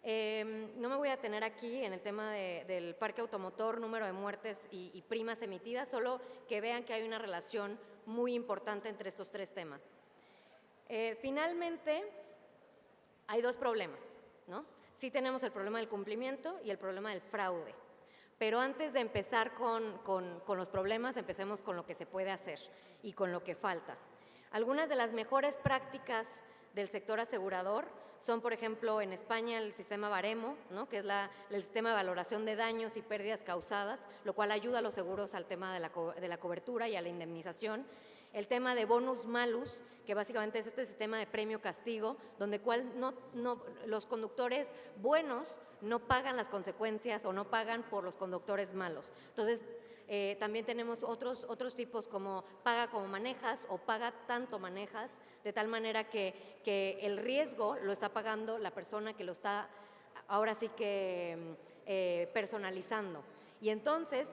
No me voy a detener aquí en el tema del parque automotor, número de muertes y primas emitidas, solo que vean que hay una relación muy importante entre estos tres temas. Finalmente, hay dos problemas, ¿no? Sí tenemos el problema del cumplimiento y el problema del fraude, pero antes de empezar con los problemas, empecemos con lo que se puede hacer y con lo que falta. Algunas de las mejores prácticas del sector asegurador son, por ejemplo, en España el sistema Baremo, ¿no? Que es el sistema de valoración de daños y pérdidas causadas, lo cual ayuda a los seguros al tema de la cobertura y a la indemnización. El tema de bonus malus, que básicamente es este sistema de premio-castigo, donde los conductores buenos no pagan las consecuencias o no pagan por los conductores malos. Entonces, también tenemos otros tipos como paga como manejas o paga tanto manejas, de tal manera que el riesgo lo está pagando la persona que lo está ahora sí que personalizando. Y entonces,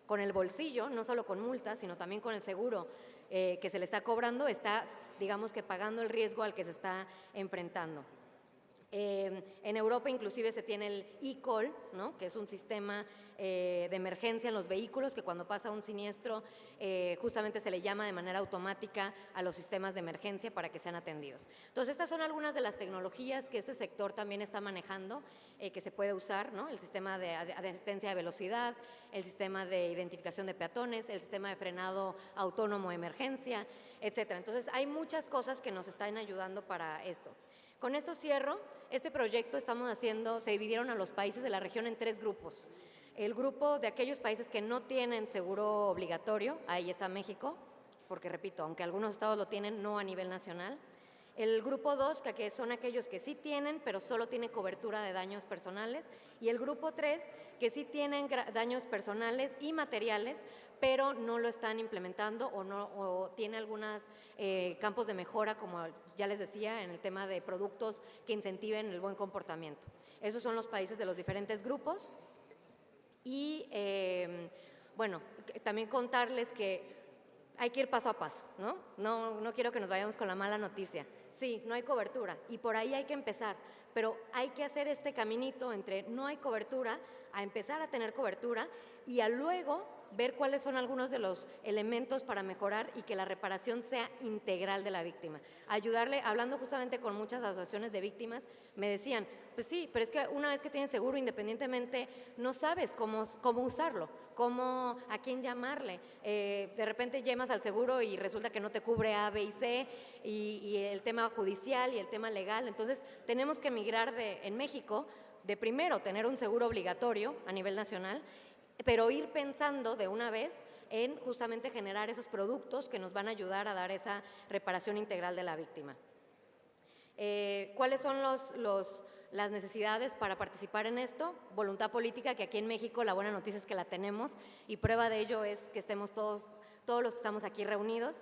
con el bolsillo, no solo con multas, sino también con el seguro que se le está cobrando, está, digamos que pagando el riesgo al que se está enfrentando. En Europa inclusive se tiene el e-call, ¿no? Que es un sistema de emergencia en los vehículos que cuando pasa un siniestro justamente se le llama de manera automática a los sistemas de emergencia para que sean atendidos. Entonces estas son algunas de las tecnologías que este sector también está manejando, que se puede usar, ¿no? El sistema de asistencia de velocidad, el sistema de identificación de peatones, el sistema de frenado autónomo de emergencia, etcétera. Entonces hay muchas cosas que nos están ayudando para esto. Con esto cierro. Este proyecto se dividieron a los países de la región en 3 grupos. El grupo de aquellos países que no tienen seguro obligatorio, ahí está México, porque repito, aunque algunos estados lo tienen, no a nivel nacional. El grupo 2, que son aquellos que sí tienen, pero solo tienen cobertura de daños personales. Y el grupo 3, que sí tienen daños personales y materiales, pero no lo están implementando o tiene algunos campos de mejora, como ya les decía, en el tema de productos que incentiven el buen comportamiento. Esos son los países de los diferentes grupos. Y, bueno, también contarles que hay que ir paso a paso, ¿no? No quiero que nos vayamos con la mala noticia. Sí, no hay cobertura y por ahí hay que empezar, pero hay que hacer este caminito entre no hay cobertura a empezar a tener cobertura y a luego ver cuáles son algunos de los elementos para mejorar y que la reparación sea integral de la víctima. Ayudarle, hablando justamente con muchas asociaciones de víctimas, me decían, pues sí, pero es que una vez que tienes seguro, independientemente, no sabes cómo usarlo, a quién llamarle. De repente llamas al seguro y resulta que no te cubre A, B y C, y el tema judicial y el tema legal. Entonces, tenemos que migrar en México, de primero tener un seguro obligatorio a nivel nacional, pero ir pensando de una vez en justamente generar esos productos que nos van a ayudar a dar esa reparación integral de la víctima. ¿Cuáles son las necesidades para participar en esto, voluntad política, que aquí en México la buena noticia es que la tenemos y prueba de ello es que estemos todos los que estamos aquí reunidos,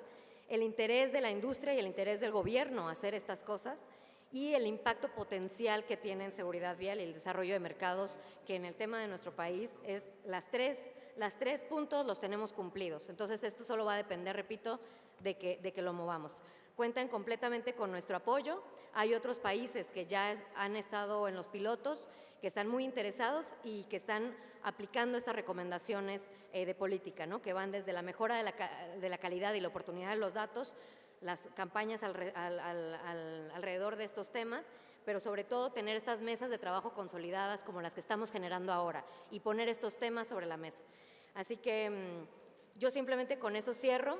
el interés de la industria y el interés del gobierno a hacer estas cosas y el impacto potencial que tiene en seguridad vial y el desarrollo de mercados, que en el tema de nuestro país es las tres puntos los tenemos cumplidos. Entonces esto solo va a depender, repito, de que lo movamos. Cuentan completamente con nuestro apoyo. Hay otros países que ya han estado en los pilotos, que están muy interesados y que están aplicando estas recomendaciones de política, ¿no? Que van desde la mejora de la calidad y la oportunidad de los datos, las campañas alrededor de estos temas, pero sobre todo tener estas mesas de trabajo consolidadas como las que estamos generando ahora y poner estos temas sobre la mesa. Así que yo simplemente con eso cierro.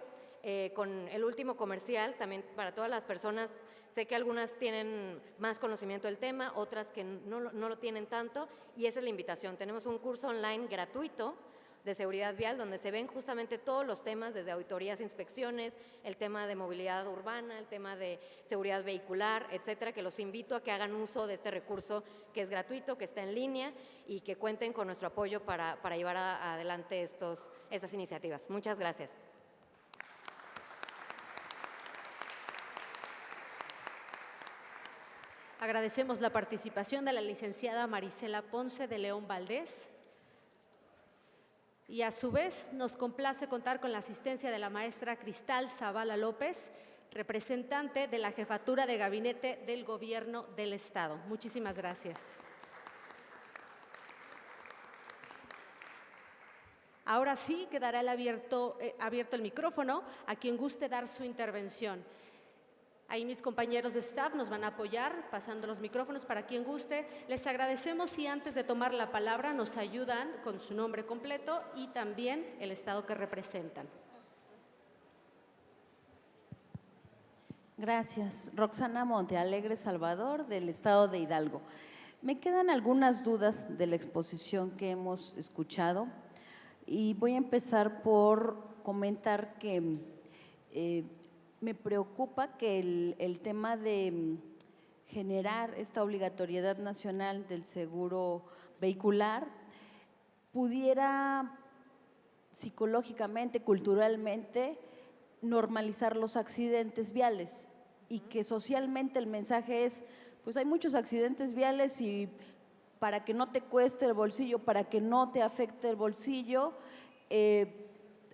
Con el último comercial, también para todas las personas, sé que algunas tienen más conocimiento del tema, otras que no lo tienen tanto, y esa es la invitación. Tenemos un curso online gratuito de seguridad vial, donde se ven justamente todos los temas, desde auditorías, inspecciones, el tema de movilidad urbana, el tema de seguridad vehicular, etcétera, que los invito a que hagan uso de este recurso que es gratuito, que está en línea y que cuenten con nuestro apoyo para llevar adelante estas iniciativas. Muchas gracias. Agradecemos la participación de la licenciada Marisela Ponce de León Valdés. Y a su vez nos complace contar con la asistencia de la maestra Cristal Zavala López, representante de la Jefatura de Gabinete del Gobierno del Estado. Muchísimas gracias. Ahora sí quedará abierto el micrófono a quien guste dar su intervención. Ahí mis compañeros de staff nos van a apoyar pasando los micrófonos para quien guste. Les agradecemos si antes de tomar la palabra nos ayudan con su nombre completo y también el estado que representan. Gracias. Roxana Montealegre Salvador, del estado de Hidalgo. Me quedan algunas dudas de la exposición que hemos escuchado y voy a empezar por comentar que me preocupa que el tema de generar esta obligatoriedad nacional del seguro vehicular pudiera psicológicamente, culturalmente, normalizar los accidentes viales y que socialmente el mensaje es, pues hay muchos accidentes viales y para que no te cueste el bolsillo, para que no te afecte el bolsillo,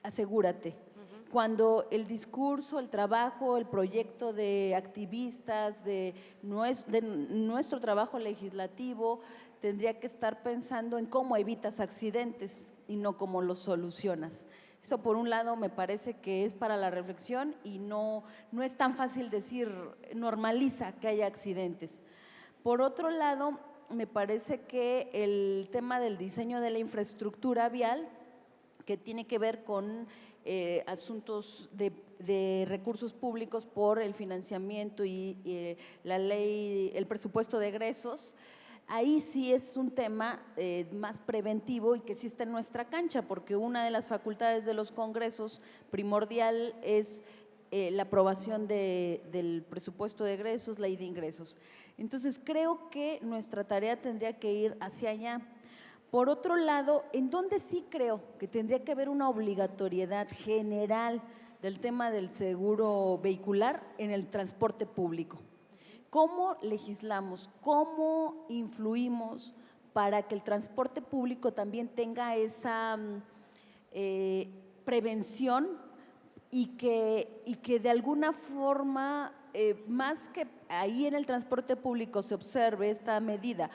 asegúrate. Cuando el discurso, el trabajo, el proyecto de activistas, de nuestro trabajo legislativo, tendría que estar pensando en cómo evitas accidentes y no cómo los solucionas. Eso por un lado me parece que es para la reflexión y no es tan fácil decir normaliza que haya accidentes. Por otro lado, me parece que el tema del diseño de la infraestructura vial, que tiene que ver con asuntos de recursos públicos por el financiamiento y la ley, el presupuesto de egresos, ahí sí es un tema más preventivo y que sí está en nuestra cancha, porque una de las facultades de los congresos primordial es la aprobación del presupuesto de egresos, ley de ingresos. Entonces creo que nuestra tarea tendría que ir hacia allá. Por otro lado, en donde sí creo que tendría que haber una obligatoriedad general del tema del seguro vehicular en el transporte público. ¿Cómo legislamos? ¿Cómo influimos para que el transporte público también tenga esa prevención y que de alguna forma, más que ahí en el transporte público se observe esta medida,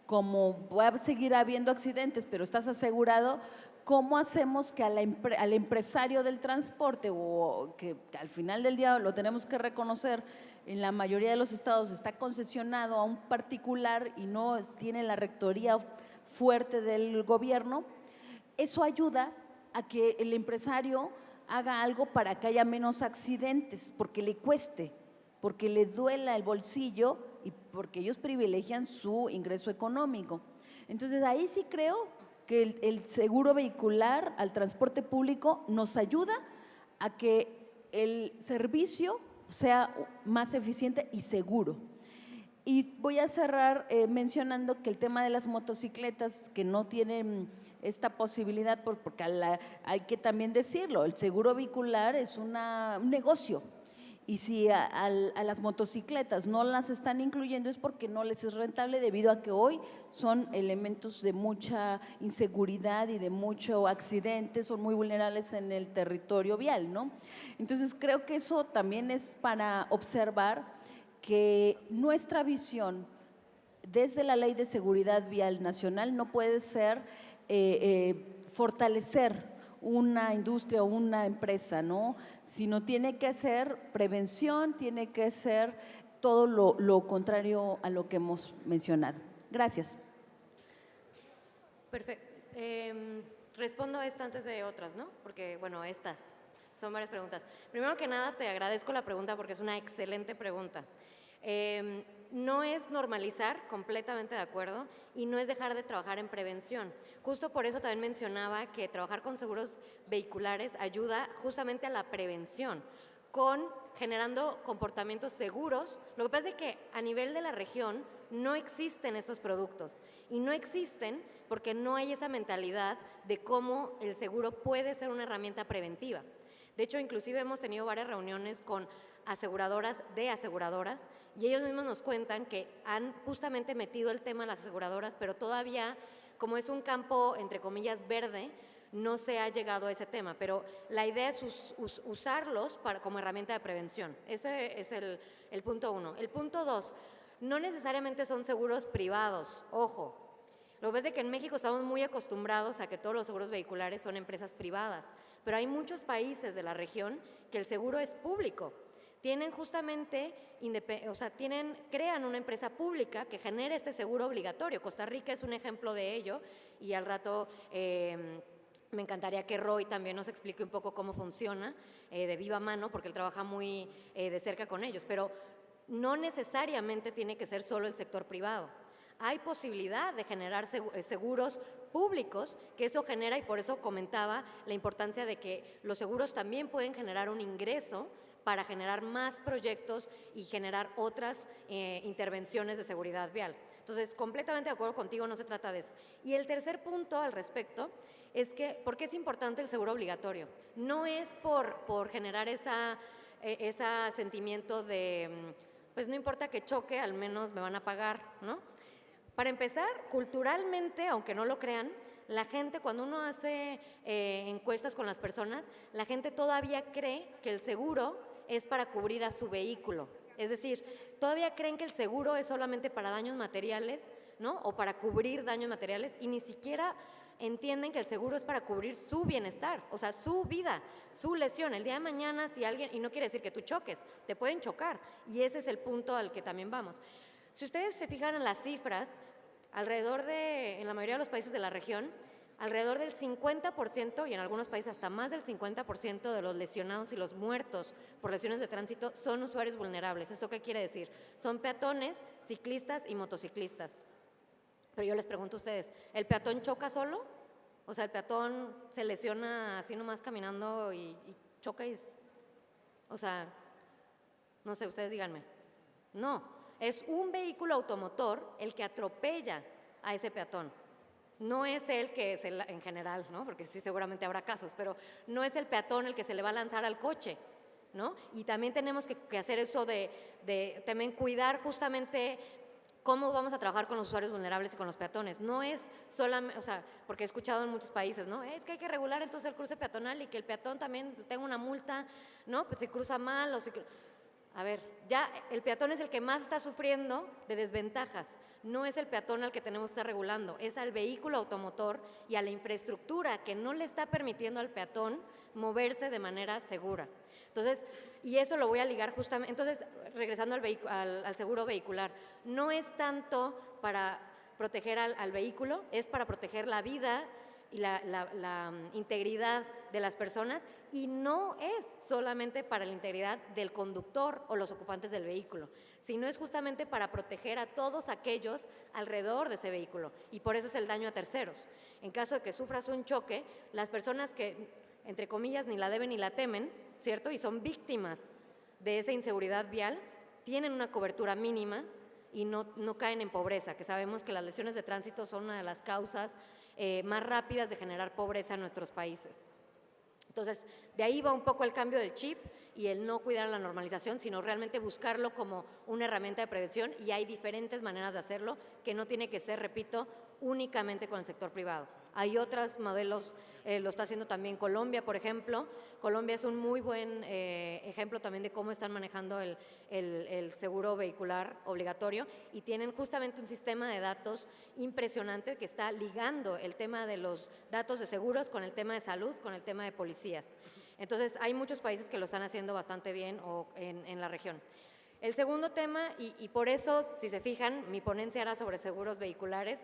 como va a seguir habiendo accidentes, pero estás asegurado, ¿cómo hacemos que al empresario del transporte, o que al final del día lo tenemos que reconocer, en la mayoría de los estados está concesionado a un particular y no tiene la rectoría fuerte del gobierno? Eso ayuda a que el empresario haga algo para que haya menos accidentes, porque le cueste, porque le duela el bolsillo y porque ellos privilegian su ingreso económico. Entonces, ahí sí creo que el seguro vehicular al transporte público nos ayuda a que el servicio sea más eficiente y seguro. Y voy a cerrar mencionando que el tema de las motocicletas que no tienen esta posibilidad, porque hay que también decirlo, el seguro vehicular es un negocio. Y si a las motocicletas no las están incluyendo es porque no les es rentable, debido a que hoy son elementos de mucha inseguridad y de mucho accidente, son muy vulnerables en el territorio vial, ¿no? Entonces creo que eso también es para observar que nuestra visión desde la Ley de Seguridad Vial Nacional no puede ser fortalecer una industria o una empresa, ¿no? Sino tiene que ser prevención, tiene que ser todo lo contrario a lo que hemos mencionado. Gracias. Perfecto. Respondo a esta antes de otras, ¿no? Porque, bueno, estas son varias preguntas. Primero que nada, te agradezco la pregunta porque es una excelente pregunta. No es normalizar, completamente de acuerdo, y no es dejar de trabajar en prevención. Justo por eso también mencionaba que trabajar con seguros vehiculares ayuda justamente a la prevención, generando comportamientos seguros. Lo que pasa es que a nivel de la región no existen estos productos, y no existen porque no hay esa mentalidad de cómo el seguro puede ser una herramienta preventiva. De hecho, inclusive hemos tenido varias reuniones con aseguradoras de aseguradoras, y ellos mismos nos cuentan que han justamente metido el tema de las aseguradoras, pero todavía, como es un campo, entre comillas, verde, no se ha llegado a ese tema, pero la idea es usarlos como herramienta de prevención. Ese es el punto 1. El punto 2, no necesariamente son seguros privados, ojo. Lo que pasa es que en México estamos muy acostumbrados a que todos los seguros vehiculares son empresas privadas, pero hay muchos países de la región que el seguro es público. Tienen justamente, crean una empresa pública que genera este seguro obligatorio. Costa Rica es un ejemplo de ello, y al rato me encantaría que Roy también nos explique un poco cómo funciona de viva mano, porque él trabaja muy de cerca con ellos, pero no necesariamente tiene que ser solo el sector privado. Hay posibilidad de generar seguros públicos, que eso genera, y por eso comentaba la importancia de que los seguros también pueden generar un ingreso para generar más proyectos y generar otras intervenciones de seguridad vial. Entonces, completamente de acuerdo contigo, no se trata de eso. Y el tercer punto al respecto es que, ¿por qué es importante el seguro obligatorio? No es por generar ese sentimiento de, pues no importa que choque, al menos me van a pagar, ¿no? Para empezar, culturalmente, aunque no lo crean, la gente, cuando uno hace encuestas con las personas, la gente todavía cree que el seguro es para cubrir a su vehículo. Es decir, todavía creen que el seguro es solamente para daños materiales, ¿no? O para cubrir daños materiales, y ni siquiera entienden que el seguro es para cubrir su bienestar, o sea, su vida, su lesión. El día de mañana, si alguien, y no quiere decir que tú choques, te pueden chocar, y ese es el punto al que también vamos. Si ustedes se fijan en las cifras, en la mayoría de los países de la región, alrededor del 50%, y en algunos países hasta más del 50% de los lesionados y los muertos por lesiones de tránsito son usuarios vulnerables. ¿Esto qué quiere decir? Son peatones, ciclistas y motociclistas. Pero yo les pregunto a ustedes, ¿el peatón choca solo? O sea, ¿el peatón se lesiona así nomás caminando y choca o sea, no sé, ustedes díganme. No, es un vehículo automotor el que atropella a ese peatón. No es él que es en general, ¿no? Porque sí, seguramente habrá casos, pero no es el peatón el que se le va a lanzar al coche, ¿no? Y también tenemos que hacer eso de también cuidar justamente cómo vamos a trabajar con los usuarios vulnerables y con los peatones. No es solamente, o sea, porque he escuchado en muchos países, ¿no? Es que hay que regular entonces el cruce peatonal y que el peatón también tenga una multa, ¿no? Pues si cruza mal o si... A ver, ya el peatón es el que más está sufriendo de desventajas. No es el peatón al que tenemos que estar regulando, es al vehículo automotor y a la infraestructura que no le está permitiendo al peatón moverse de manera segura. Entonces, y eso lo voy a ligar justamente, entonces, regresando al seguro vehicular, no es tanto para proteger al vehículo, es para proteger la vida y la integridad de las personas, y no es solamente para la integridad del conductor o los ocupantes del vehículo, sino es justamente para proteger a todos aquellos alrededor de ese vehículo, y por eso es el daño a terceros. En caso de que sufras un choque, las personas que, entre comillas, ni la deben ni la temen, ¿cierto? Y son víctimas de esa inseguridad vial, tienen una cobertura mínima, y no caen en pobreza, que sabemos que las lesiones de tránsito son una de las causas más rápidas de generar pobreza en nuestros países. Entonces, de ahí va un poco el cambio del chip y el no cuidar la normalización, sino realmente buscarlo como una herramienta de prevención, y hay diferentes maneras de hacerlo, que no tiene que ser, repito, únicamente con el sector privado. Hay otros modelos, lo está haciendo también Colombia, por ejemplo. Colombia es un muy buen ejemplo también de cómo están manejando el seguro vehicular obligatorio, y tienen justamente un sistema de datos impresionante que está ligando el tema de los datos de seguros con el tema de salud, con el tema de policías. Entonces, hay muchos países que lo están haciendo bastante bien en la región. El segundo tema, y por eso, si se fijan, mi ponencia era sobre seguros vehiculares,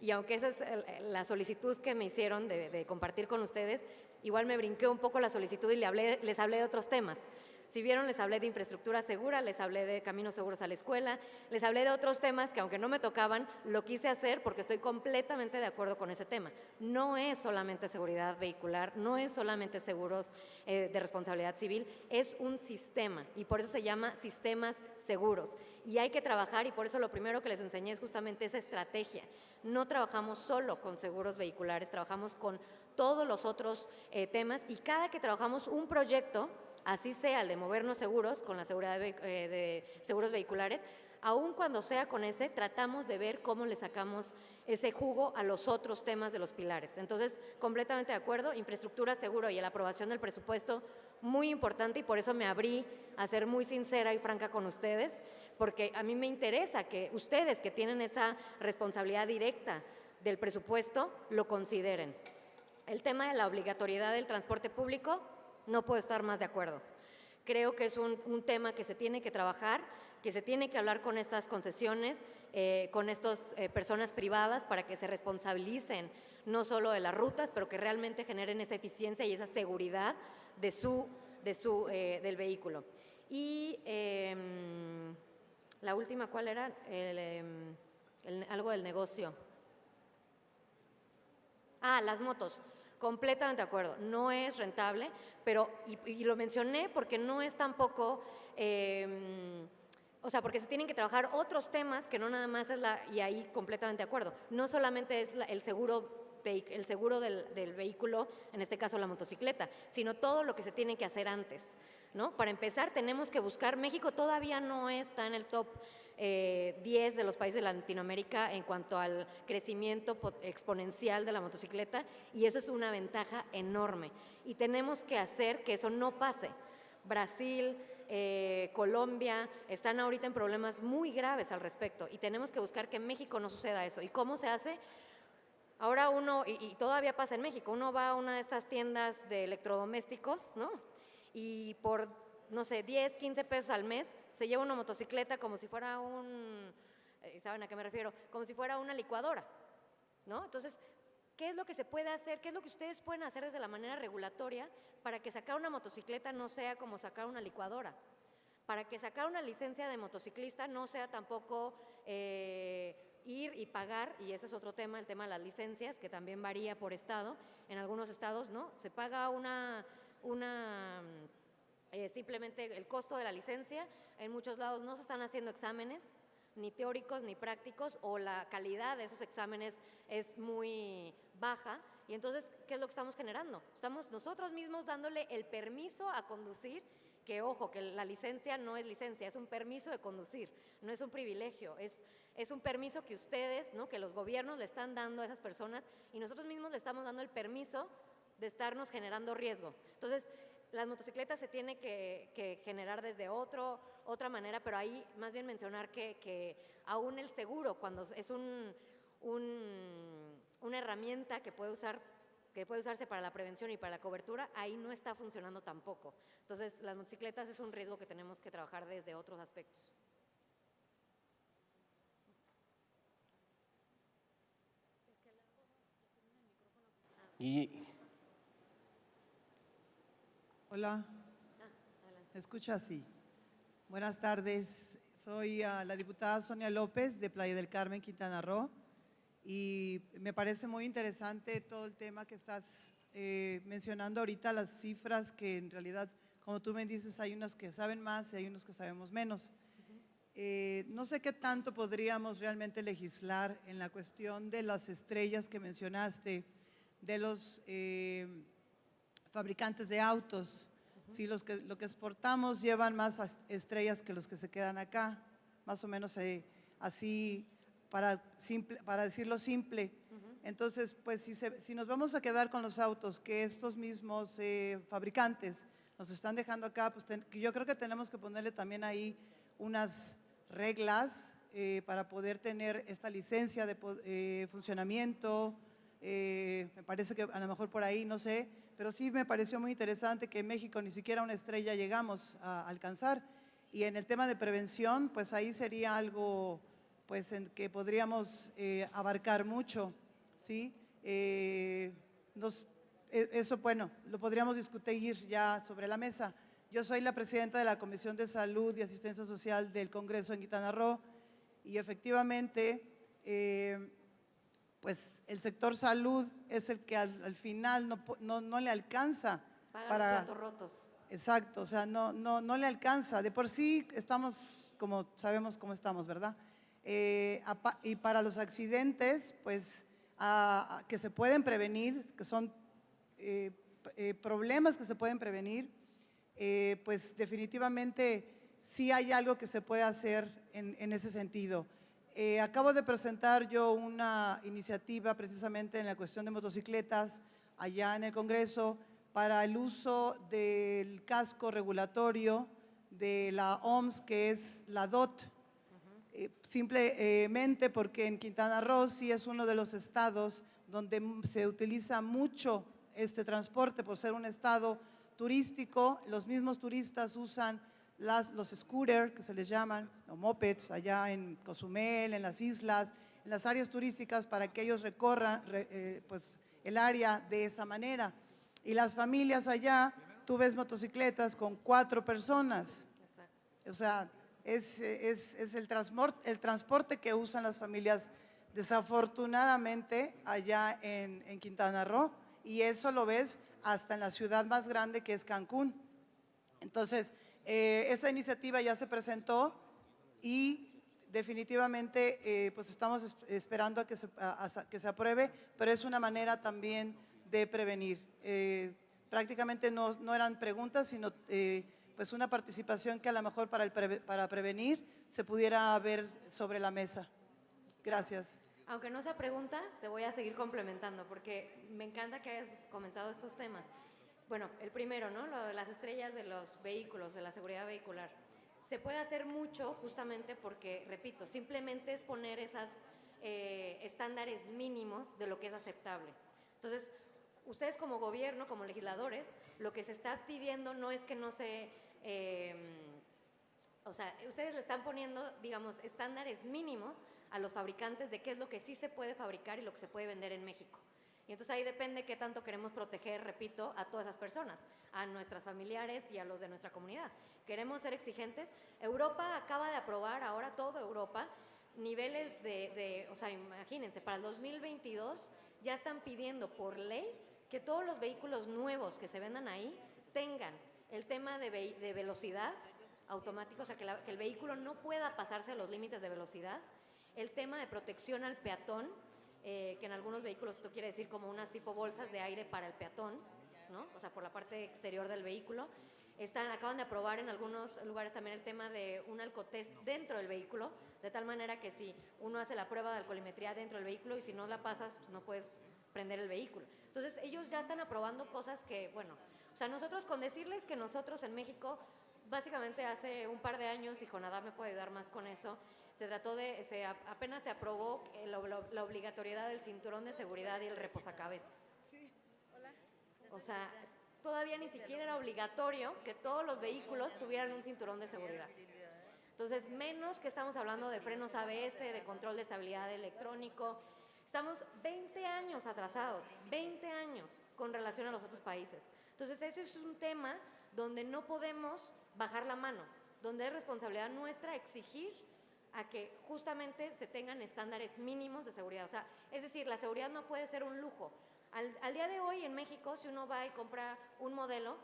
y aunque esa es la solicitud que me hicieron de compartir con ustedes, igual me brinqué un poco la solicitud y les hablé de otros temas. Si vieron, les hablé de infraestructura segura, les hablé de caminos seguros a la escuela, les hablé de otros temas que, aunque no me tocaban, lo quise hacer porque estoy completamente de acuerdo con ese tema. No es solamente seguridad vehicular, no es solamente seguros de responsabilidad civil, es un sistema, y por eso se llama sistemas seguros. Y hay que trabajar, y por eso lo primero que les enseñé es justamente esa estrategia. No trabajamos solo con seguros vehiculares, trabajamos con todos los otros temas, y cada que trabajamos un proyecto, así sea el de movernos seguros, con la seguridad de seguros vehiculares, aun cuando sea con ese, tratamos de ver cómo le sacamos ese jugo a los otros temas de los pilares. Entonces, completamente de acuerdo, infraestructura seguro y la aprobación del presupuesto, muy importante, y por eso me abrí a ser muy sincera y franca con ustedes, porque a mí me interesa que ustedes, que tienen esa responsabilidad directa del presupuesto, lo consideren. El tema de la obligatoriedad del transporte público, no puedo estar más de acuerdo. Creo que es un tema que se tiene que trabajar, que se tiene que hablar con estas concesiones, con estas personas privadas, para que se responsabilicen no solo de las rutas, pero que realmente generen esa eficiencia y esa seguridad del vehículo. Y la última, ¿cuál era? Algo del negocio. Las motos. Completamente de acuerdo, no es rentable, pero, y lo mencioné porque no es tampoco, o sea, porque se tienen que trabajar otros temas que no nada más es y ahí completamente de acuerdo, no solamente es el seguro del vehículo, en este caso la motocicleta, sino todo lo que se tiene que hacer antes, ¿no? Para empezar, tenemos que buscar, México todavía no está en el top 10 de los países de Latinoamérica en cuanto al crecimiento exponencial de la motocicleta, y eso es una ventaja enorme, y tenemos que hacer que eso no pase. Brasil, Colombia están ahorita en problemas muy graves al respecto, y tenemos que buscar que en México no suceda eso. ¿Y cómo se hace? Ahora uno, y todavía pasa en México, uno va a una de estas tiendas de electrodomésticos, ¿no? Y por, no sé, 10, 15 pesos al mes, se lleva una motocicleta como si fuera ¿saben a qué me refiero? Como si fuera una licuadora, ¿no? Entonces, ¿qué es lo que se puede hacer? ¿Qué es lo que ustedes pueden hacer desde la manera regulatoria para que sacar una motocicleta no sea como sacar una licuadora? Para que sacar una licencia de motociclista no sea tampoco ir y pagar, y ese es otro tema, el tema de las licencias, que también varía por estado. En algunos estados, ¿no? Se paga simplemente el costo de la licencia. En muchos lados no se están haciendo exámenes, ni teóricos ni prácticos, o la calidad de esos exámenes es muy baja. Y entonces, ¿qué es lo que estamos generando? Estamos nosotros mismos dándole el permiso a conducir, que ojo, que la licencia no es licencia, es un permiso de conducir, no es un privilegio, es un permiso que ustedes, ¿no?, que los gobiernos le están dando a esas personas, y nosotros mismos le estamos dando el permiso de estarnos generando riesgo. Entonces, las motocicletas se tiene que generar desde otra manera, pero ahí más bien mencionar que aún el seguro, cuando es una herramienta que puede usarse para la prevención y para la cobertura, ahí no está funcionando tampoco. Entonces, las motocicletas es un riesgo que tenemos que trabajar desde otros aspectos. Hola, ¿me escucha? Sí. Buenas tardes, soy la diputada Sonia López de Playa del Carmen, Quintana Roo, y me parece muy interesante todo el tema que estás mencionando ahorita, las cifras que en realidad, como tú me dices, hay unos que saben más y hay unos que sabemos menos. no sé qué tanto podríamos realmente legislar en la cuestión de las estrellas que mencionaste, de los fabricantes de autos. Sí, lo que exportamos llevan más estrellas que los que se quedan acá, más o menos así, para decirlo simple. Entonces, pues si nos vamos a quedar con los autos que estos mismos fabricantes nos están dejando acá, pues yo creo que tenemos que ponerle también ahí unas reglas para poder tener esta licencia de funcionamiento. Me parece que a lo mejor por ahí, no sé, pero sí me pareció muy interesante que en México ni siquiera una estrella llegamos a alcanzar. Y en el tema de prevención, pues ahí sería algo pues, en que podríamos abarcar mucho, ¿sí? Eso, bueno, lo podríamos discutir ya sobre la mesa. Yo soy la presidenta de la Comisión de Salud y Asistencia Social del Congreso en Quintana Roo y efectivamente, pues el sector salud es el que al final no le alcanza Pagan para… los platos rotos. Exacto, o sea, no le alcanza. De por sí estamos, como sabemos cómo estamos, ¿verdad? Y para los accidentes, pues, que se pueden prevenir, que son problemas que se pueden prevenir, pues definitivamente sí hay algo que se puede hacer en ese sentido. Acabo de presentar yo una iniciativa precisamente en la cuestión de motocicletas allá en el Congreso para el uso del casco regulatorio de la OMS, que es la DOT. Simplemente porque en Quintana Roo sí es uno de los estados donde se utiliza mucho este transporte por ser un estado turístico. Los mismos turistas usan los scooters, que se les llaman, o mopeds, allá en Cozumel, en las islas, en las áreas turísticas, para que ellos recorran pues, el área de esa manera. Y las familias allá, tú ves motocicletas con 4 personas. Exacto. O sea, es el transporte que usan las familias desafortunadamente allá en Quintana Roo, y eso lo ves hasta en la ciudad más grande que es Cancún. Entonces, esta iniciativa ya se presentó y definitivamente pues estamos esperando a que se apruebe, pero es una manera también de prevenir. Prácticamente no eran preguntas, sino pues una participación que a lo mejor para prevenir se pudiera ver sobre la mesa. Gracias. Aunque no sea pregunta, te voy a seguir complementando porque me encanta que hayas comentado estos temas. Bueno, el primero, ¿no? Lo de las estrellas de los vehículos, de la seguridad vehicular. Se puede hacer mucho justamente porque, repito, simplemente es poner esos estándares mínimos de lo que es aceptable. Entonces, ustedes como gobierno, como legisladores, lo que se está pidiendo no es que no se… o sea, ustedes le están poniendo, digamos, estándares mínimos a los fabricantes de qué es lo que sí se puede fabricar y lo que se puede vender en México. Y entonces ahí depende qué tanto queremos proteger, repito, a todas esas personas, a nuestras familiares y a los de nuestra comunidad. Queremos ser exigentes. Europa acaba de aprobar, ahora toda Europa, niveles o sea, imagínense, para el 2022 ya están pidiendo por ley que todos los vehículos nuevos que se vendan ahí tengan el tema de velocidad automática, o sea, que el vehículo no pueda pasarse a los límites de velocidad, el tema de protección al peatón, que en algunos vehículos esto quiere decir como unas tipo bolsas de aire para el peatón, ¿no? O sea, por la parte exterior del vehículo. Acaban de aprobar en algunos lugares también el tema de un alcotest dentro del vehículo, de tal manera que si uno hace la prueba de alcoholimetría dentro del vehículo y si no la pasas, pues no puedes prender el vehículo. Entonces, ellos ya están aprobando cosas que, bueno, o sea, nosotros con decirles que nosotros en México, básicamente hace un par de años, y Jonadab me puede ayudar más con eso, apenas se aprobó la obligatoriedad del cinturón de seguridad y el reposacabezas. Sí, hola. O sea, todavía ni siquiera era obligatorio que todos los vehículos tuvieran un cinturón de seguridad. Entonces, menos que estamos hablando de frenos ABS, de control de estabilidad electrónico. Estamos 20 años atrasados, 20 años con relación a los otros países. Entonces, ese es un tema donde no podemos bajar la mano, donde es responsabilidad nuestra exigir a que justamente se tengan estándares mínimos de seguridad. O sea, es decir, la seguridad no puede ser un lujo. Al día de hoy en México, si uno va y compra un modelo,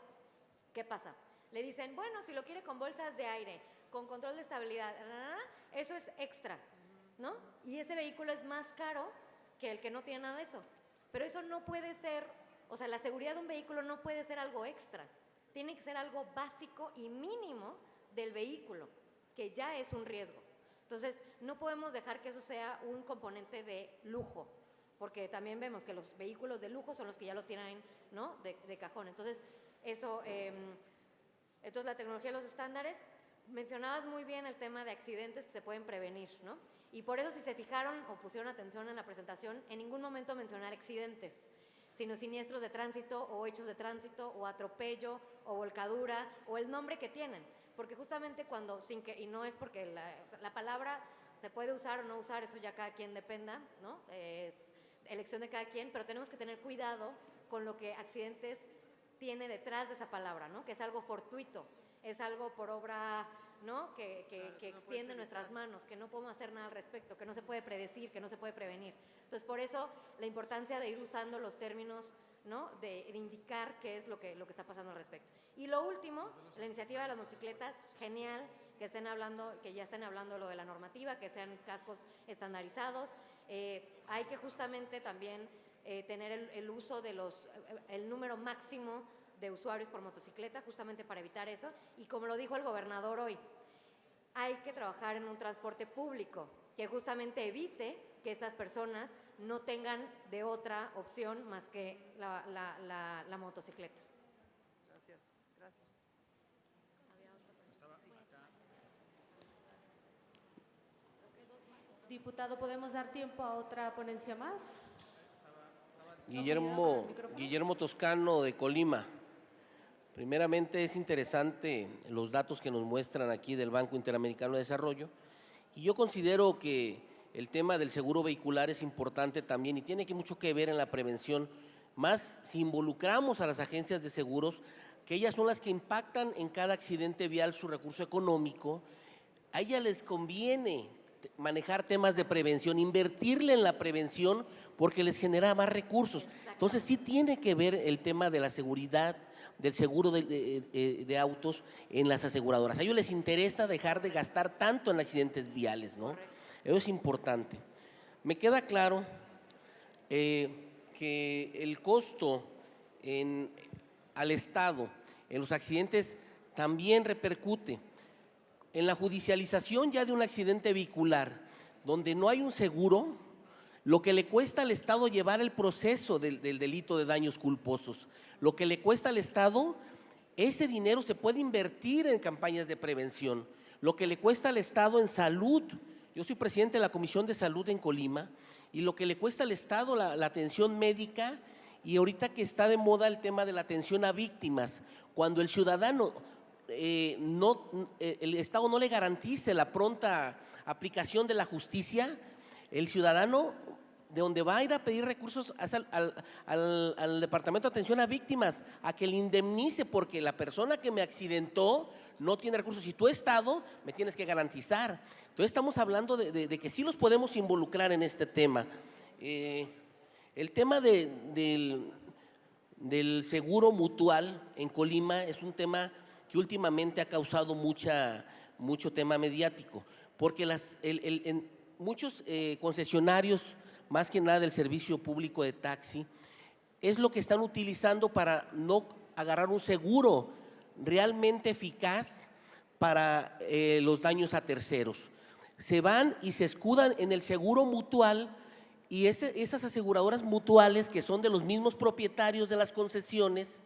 ¿qué pasa? Le dicen, bueno, si lo quiere con bolsas de aire, con control de estabilidad, eso es extra, ¿no? Y ese vehículo es más caro que el que no tiene nada de eso. Pero eso no puede ser, o sea, la seguridad de un vehículo no puede ser algo extra. Tiene que ser algo básico y mínimo del vehículo, que ya es un riesgo. Entonces, no podemos dejar que eso sea un componente de lujo, porque también vemos que los vehículos de lujo son los que ya lo tienen, ¿no?, de cajón. Entonces, eso, entonces la tecnología de los estándares, mencionabas muy bien el tema de accidentes que se pueden prevenir, ¿no? Y por eso, si se fijaron o pusieron atención en la presentación, en ningún momento mencioné accidentes, sino siniestros de tránsito o hechos de tránsito o atropello o volcadura o el nombre que tienen. Porque justamente cuando, y no es porque la palabra se puede usar o no usar, eso ya cada quien dependa, ¿no? Es elección de cada quien, pero tenemos que tener cuidado con lo que accidentes tiene detrás de esa palabra, ¿no? Que es algo fortuito, es algo por obra, ¿no?, que extiende nuestras manos, que no podemos hacer nada al respecto, que no se puede predecir, que no se puede prevenir. Entonces, por eso la importancia de ir usando los términos, ¿no?, de indicar qué es lo que está pasando al respecto. Y lo último, la iniciativa de las motocicletas, genial que estén hablando, que ya estén hablando lo de la normativa, que sean cascos estandarizados. Hay que justamente también tener el uso de el número máximo de usuarios por motocicleta, justamente para evitar eso. Y como lo dijo el gobernador hoy, hay que trabajar en un transporte público que justamente evite que estas personas no tengan de otra opción más que la motocicleta. Gracias, gracias. Diputado, ¿podemos dar tiempo a otra ponencia más? Guillermo Toscano, de Colima. Primeramente, es interesante los datos que nos muestran aquí del Banco Interamericano de Desarrollo, y yo considero que el tema del seguro vehicular es importante también y tiene mucho que ver en la prevención, más si involucramos a las agencias de seguros, que ellas son las que impactan en cada accidente vial su recurso económico. A ellas les conviene manejar temas de prevención, invertirle en la prevención porque les genera más recursos. Entonces sí tiene que ver el tema de la seguridad, del seguro de autos en las aseguradoras. A ellos les interesa dejar de gastar tanto en accidentes viales, ¿no? Eso es importante. Me queda claro que el costo al Estado en los accidentes también repercute. En la judicialización ya de un accidente vehicular, donde no hay un seguro, lo que le cuesta al Estado llevar el proceso del delito de daños culposos, lo que le cuesta al Estado, ese dinero se puede invertir en campañas de prevención, lo que le cuesta al Estado en salud. Yo soy presidente de la Comisión de Salud en Colima, y lo que le cuesta al Estado la atención médica, y ahorita que está de moda el tema de la atención a víctimas, cuando el ciudadano el Estado no le garantice la pronta aplicación de la justicia, el ciudadano de donde va a ir a pedir recursos al Departamento de Atención a Víctimas, a que le indemnice porque la persona que me accidentó no tiene recursos y tu Estado me tienes que garantizar. Entonces estamos hablando de que sí los podemos involucrar en este tema. El tema del seguro mutual en Colima es un tema que últimamente ha causado mucho tema mediático, porque muchos concesionarios, más que nada del servicio público de taxi, es lo que están utilizando para no agarrar un seguro realmente eficaz para los daños a terceros. Se van y se escudan en el seguro mutual, y esas aseguradoras mutuales, que son de los mismos propietarios de las concesiones,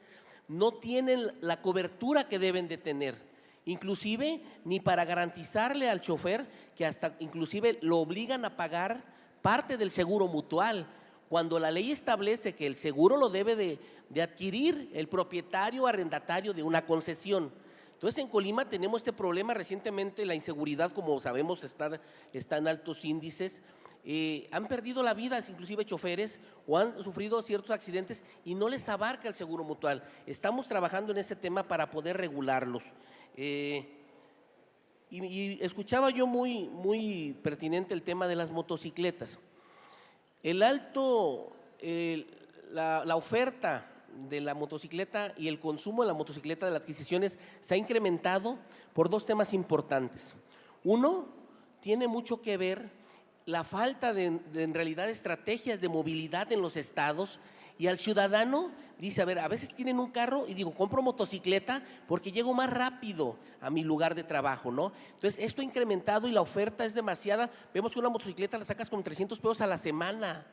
no tienen la cobertura que deben de tener, inclusive ni para garantizarle al chofer, que hasta inclusive lo obligan a pagar parte del seguro mutual, cuando la ley establece que el seguro lo debe de adquirir el propietario arrendatario de una concesión. Entonces en Colima tenemos este problema. Recientemente la inseguridad, como sabemos, está en altos índices. Han perdido la vida inclusive choferes, o han sufrido ciertos accidentes y no les abarca el seguro mutual. Estamos trabajando en ese tema para poder regularlos. Y escuchaba yo muy pertinente el tema de las motocicletas. La oferta de la motocicleta y el consumo de la motocicleta, de las adquisiciones, se ha incrementado por dos temas importantes. Uno, tiene mucho que ver la falta de en realidad estrategias de movilidad en los estados, y al ciudadano dice, a ver, a veces tienen un carro y digo, compro motocicleta porque llego más rápido a mi lugar de trabajo, ¿no? Entonces, esto ha incrementado y la oferta es demasiada. Vemos que una motocicleta la sacas con 300 pesos a la semana.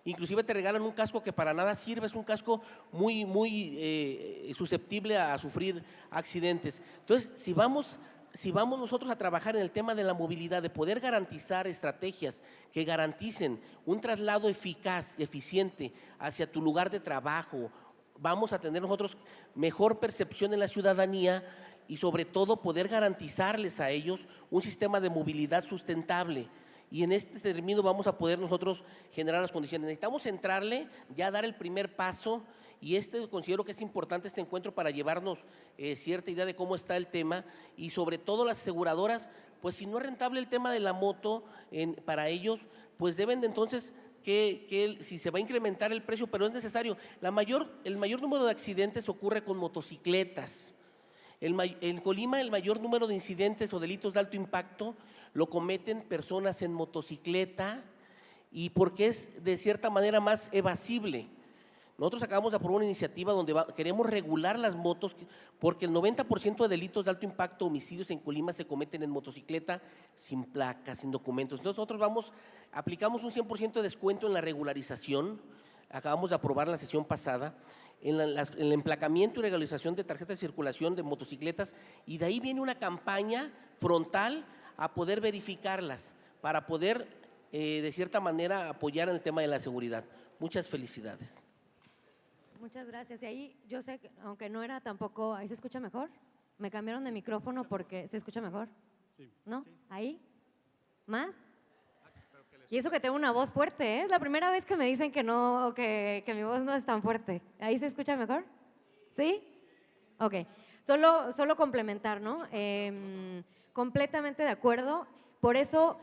Inclusive te regalan un casco que para nada sirve, es un casco muy susceptible a sufrir accidentes. Entonces, si vamos nosotros a trabajar en el tema de la movilidad, de poder garantizar estrategias que garanticen un traslado eficaz, eficiente hacia tu lugar de trabajo, vamos a tener nosotros mejor percepción en la ciudadanía y sobre todo poder garantizarles a ellos un sistema de movilidad sustentable. Y en este término vamos a poder nosotros generar las condiciones. Necesitamos entrarle, ya dar el primer paso, y considero que es importante este encuentro para llevarnos cierta idea de cómo está el tema, y sobre todo las aseguradoras, pues si no es rentable el tema de la moto para ellos, pues deben de entonces si se va a incrementar el precio, pero es necesario. El mayor número de accidentes ocurre con motocicletas. En Colima el mayor número de incidentes o delitos de alto impacto lo cometen personas en motocicleta, y porque es de cierta manera más evasible. Nosotros acabamos de aprobar una iniciativa donde queremos regular las motos, porque el 90% de delitos de alto impacto, homicidios en Colima, se cometen en motocicleta, sin placas, sin documentos. Entonces nosotros aplicamos un 100% de descuento en la regularización. Acabamos de aprobar en la sesión pasada, en el emplacamiento y regularización de tarjetas de circulación de motocicletas, y de ahí viene una campaña frontal a poder verificarlas, para poder de cierta manera apoyar en el tema de la seguridad. Muchas felicidades. Muchas gracias. Y ahí yo sé que, aunque no era tampoco, ¿ahí se escucha mejor? Me cambiaron de micrófono porque se escucha mejor. Sí. ¿No? ¿Ahí? ¿Más? Y eso que tengo una voz fuerte, ¿eh? Es la primera vez que me dicen que no, que mi voz no es tan fuerte. ¿Ahí se escucha mejor? ¿Sí? Ok. Solo complementar, ¿no? Completamente de acuerdo. Por eso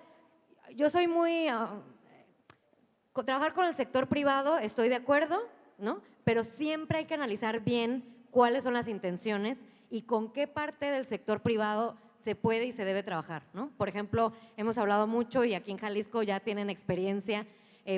yo soy trabajar con el sector privado, estoy de acuerdo, ¿no? Pero siempre hay que analizar bien cuáles son las intenciones y con qué parte del sector privado se puede y se debe trabajar, ¿no? Por ejemplo, hemos hablado mucho y aquí en Jalisco ya tienen experiencia,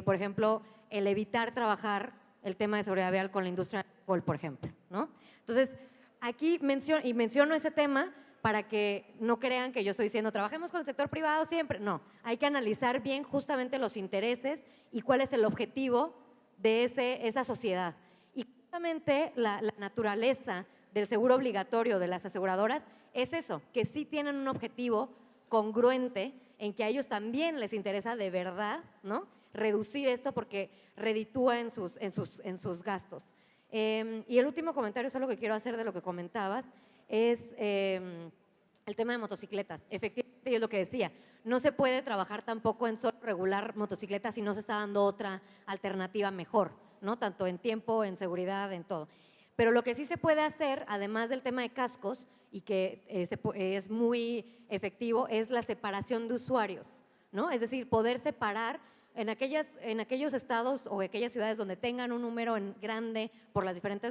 por ejemplo, el evitar trabajar el tema de seguridad vial con la industria del alcohol, por ejemplo, ¿no? Entonces, aquí menciono ese tema para que no crean que yo estoy diciendo trabajemos con el sector privado siempre. No, hay que analizar bien justamente los intereses y cuál es el objetivo de esa sociedad. Y justamente la naturaleza del seguro obligatorio de las aseguradoras es eso, que sí tienen un objetivo congruente en que a ellos también les interesa de verdad, ¿no? Reducir esto porque reditúa en sus gastos. Y el último comentario, solo que quiero hacer de lo que comentabas, es el tema de motocicletas. Efectivamente, yo es lo que decía, no se puede trabajar tampoco en solo regular motocicletas si no se está dando otra alternativa mejor, ¿no? Tanto en tiempo, en seguridad, en todo. Pero lo que sí se puede hacer, además del tema de cascos, y que es muy efectivo, es la separación de usuarios, ¿no? Es decir, poder separar en aquellos estados o aquellas ciudades donde tengan un número grande por la diferente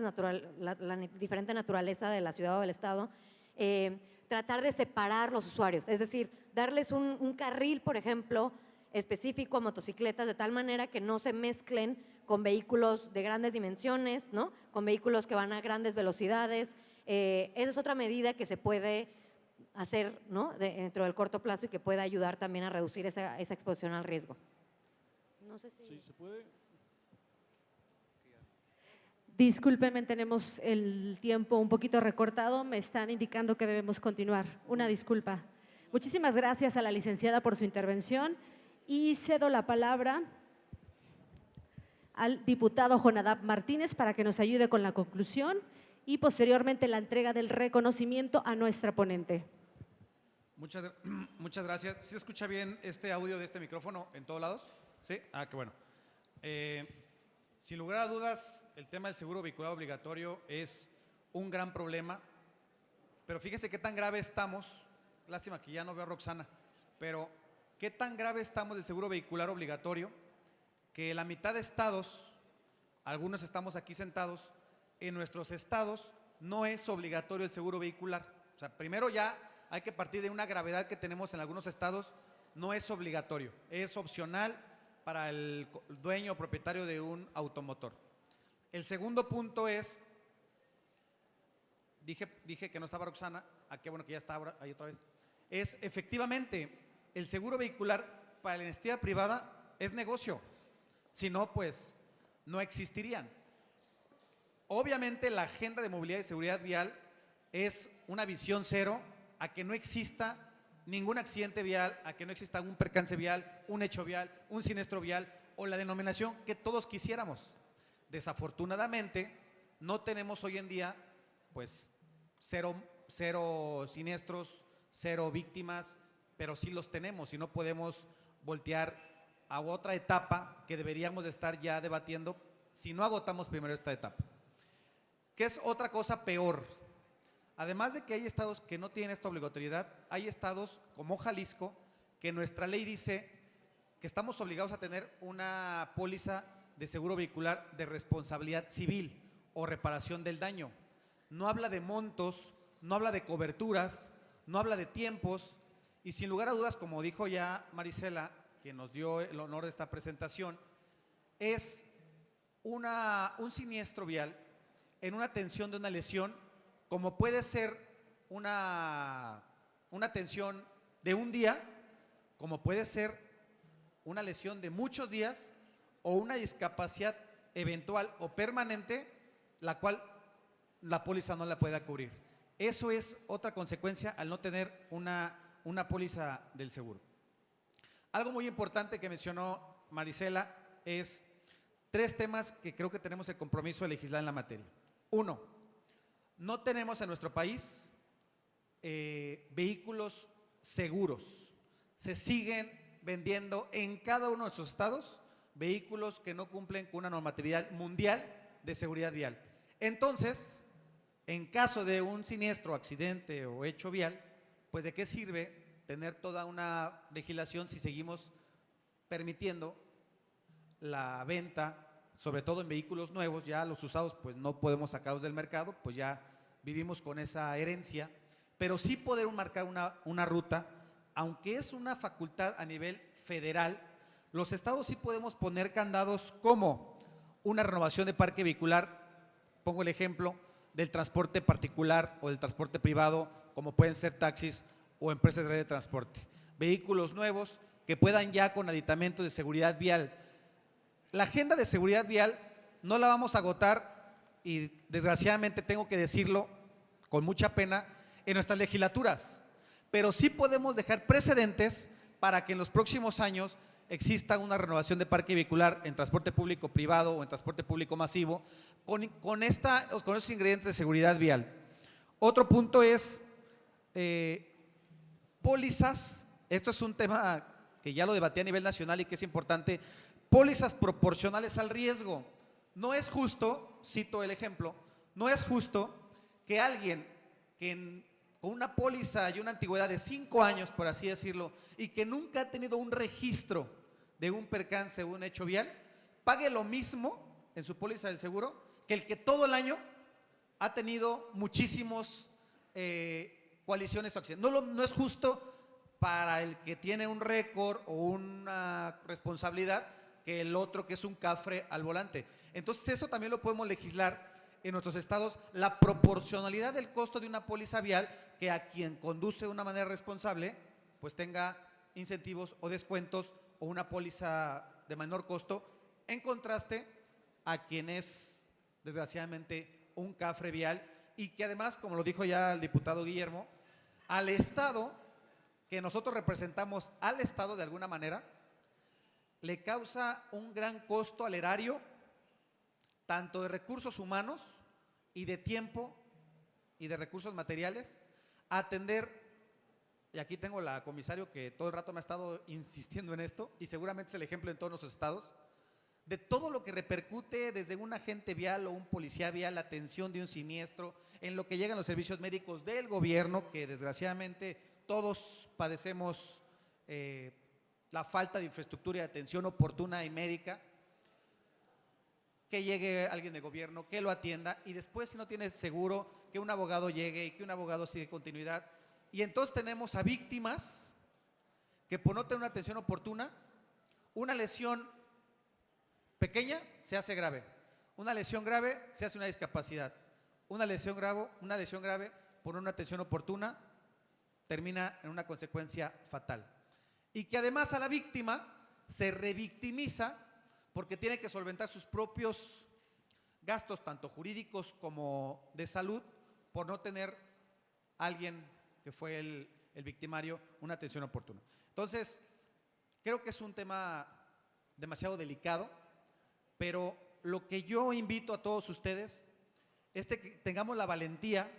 naturaleza de la ciudad o del estado, tratar de separar los usuarios, es decir, darles un carril, por ejemplo, específico a motocicletas, de tal manera que no se mezclen con vehículos de grandes dimensiones, ¿no? Con vehículos que van a grandes velocidades. Esa es otra medida que se puede hacer, ¿no? Dentro del corto plazo y que puede ayudar también a reducir esa exposición al riesgo. No sé si… Sí, se puede. Discúlpenme, tenemos el tiempo un poquito recortado. Me están indicando que debemos continuar. Una disculpa. Muchísimas gracias a la licenciada por su intervención y cedo la palabra al diputado Jonadab Martínez para que nos ayude con la conclusión y posteriormente la entrega del reconocimiento a nuestra ponente. Muchas gracias. ¿Sí se escucha bien este audio de este micrófono en todos lados? ¿Sí? Ah, qué bueno. Sin lugar a dudas, el tema del seguro vehicular obligatorio es un gran problema, pero fíjese qué tan grave estamos, lástima que ya no veo a Roxana, pero qué tan grave estamos del seguro vehicular obligatorio que la mitad de estados, algunos estamos aquí sentados, en nuestros estados no es obligatorio el seguro vehicular. O sea, primero ya hay que partir de una gravedad que tenemos en algunos estados, no es obligatorio, es opcional para el dueño o propietario de un automotor. El segundo punto es, dije que no estaba Roxana, qué bueno que ya está ahí otra vez, es efectivamente el seguro vehicular para la iniciativa privada es negocio, si no pues no existirían. Obviamente la agenda de movilidad y seguridad vial es una visión cero a que no exista ningún accidente vial, a que no exista un percance vial, un hecho vial, un siniestro vial o la denominación que todos quisiéramos. Desafortunadamente no tenemos hoy en día pues cero siniestros, cero víctimas, pero sí los tenemos y no podemos voltear a otra etapa que deberíamos de estar ya debatiendo si no agotamos primero esta etapa. ¿Qué es otra cosa peor? Además de que hay estados que no tienen esta obligatoriedad, hay estados como Jalisco que nuestra ley dice que estamos obligados a tener una póliza de seguro vehicular de responsabilidad civil o reparación del daño. No habla de montos, no habla de coberturas, no habla de tiempos y sin lugar a dudas, como dijo ya Marisela, que nos dio el honor de esta presentación, es un siniestro vial en una atención de una lesión, como puede ser una atención de un día, como puede ser una lesión de muchos días o una discapacidad eventual o permanente, la cual la póliza no la pueda cubrir. Eso es otra consecuencia al no tener una póliza del seguro. Algo muy importante que mencionó Marisela es 3 temas que creo que tenemos el compromiso de legislar en la materia. 1, no tenemos en nuestro país vehículos seguros. Se siguen vendiendo en cada uno de nuestros estados vehículos que no cumplen con una normatividad mundial de seguridad vial. Entonces, en caso de un siniestro, accidente o hecho vial, pues ¿de qué sirve tener toda una legislación si seguimos permitiendo la venta, sobre todo en vehículos nuevos? Ya los usados pues no podemos sacarlos del mercado, pues ya vivimos con esa herencia, pero sí poder marcar una ruta, aunque es una facultad a nivel federal, los estados sí podemos poner candados como una renovación de parque vehicular, pongo el ejemplo del transporte particular o del transporte privado, como pueden ser taxis o empresas de red de transporte. Vehículos nuevos que puedan ya con aditamentos de seguridad vial. La agenda de seguridad vial no la vamos a agotar y desgraciadamente tengo que decirlo con mucha pena en nuestras legislaturas, pero sí podemos dejar precedentes para que en los próximos años exista una renovación de parque vehicular en transporte público privado o en transporte público masivo con esos ingredientes de seguridad vial. Otro punto es pólizas. Esto es un tema que ya lo debatí a nivel nacional y que es importante. Pólizas proporcionales al riesgo. No es justo, cito el ejemplo, no es justo que alguien con una póliza y una antigüedad de 5 años, por así decirlo, y que nunca ha tenido un registro de un percance o un hecho vial, pague lo mismo en su póliza del seguro que el que todo el año ha tenido muchísimos colisiones o accidentes. No es justo para el que tiene un récord o una responsabilidad que el otro que es un cafre al volante. Entonces eso también lo podemos legislar en nuestros estados, la proporcionalidad del costo de una póliza vial, que a quien conduce de una manera responsable pues tenga incentivos o descuentos o una póliza de menor costo, en contraste a quien es desgraciadamente un cafre vial y que además, como lo dijo ya el diputado Guillermo, al Estado, que nosotros representamos al Estado de alguna manera, le causa un gran costo al erario, tanto de recursos humanos y de tiempo y de recursos materiales, atender, y aquí tengo la comisario que todo el rato me ha estado insistiendo en esto, y seguramente es el ejemplo en todos los estados, de todo lo que repercute desde un agente vial o un policía vial, la atención de un siniestro, en lo que llegan los servicios médicos del gobierno, que desgraciadamente todos padecemos la falta de infraestructura y atención oportuna y médica, que llegue alguien de gobierno, que lo atienda, y después, si no tiene seguro, que un abogado llegue y que un abogado siga continuidad. Y entonces tenemos a víctimas que por no tener una atención oportuna, una lesión pequeña se hace grave, una lesión grave se hace una discapacidad, una lesión grave por una atención oportuna termina en una consecuencia fatal. Y que además a la víctima se revictimiza porque tiene que solventar sus propios gastos, tanto jurídicos como de salud, por no tener a alguien que fue el victimario una atención oportuna. Entonces, creo que es un tema demasiado delicado, pero lo que yo invito a todos ustedes es que tengamos la valentía,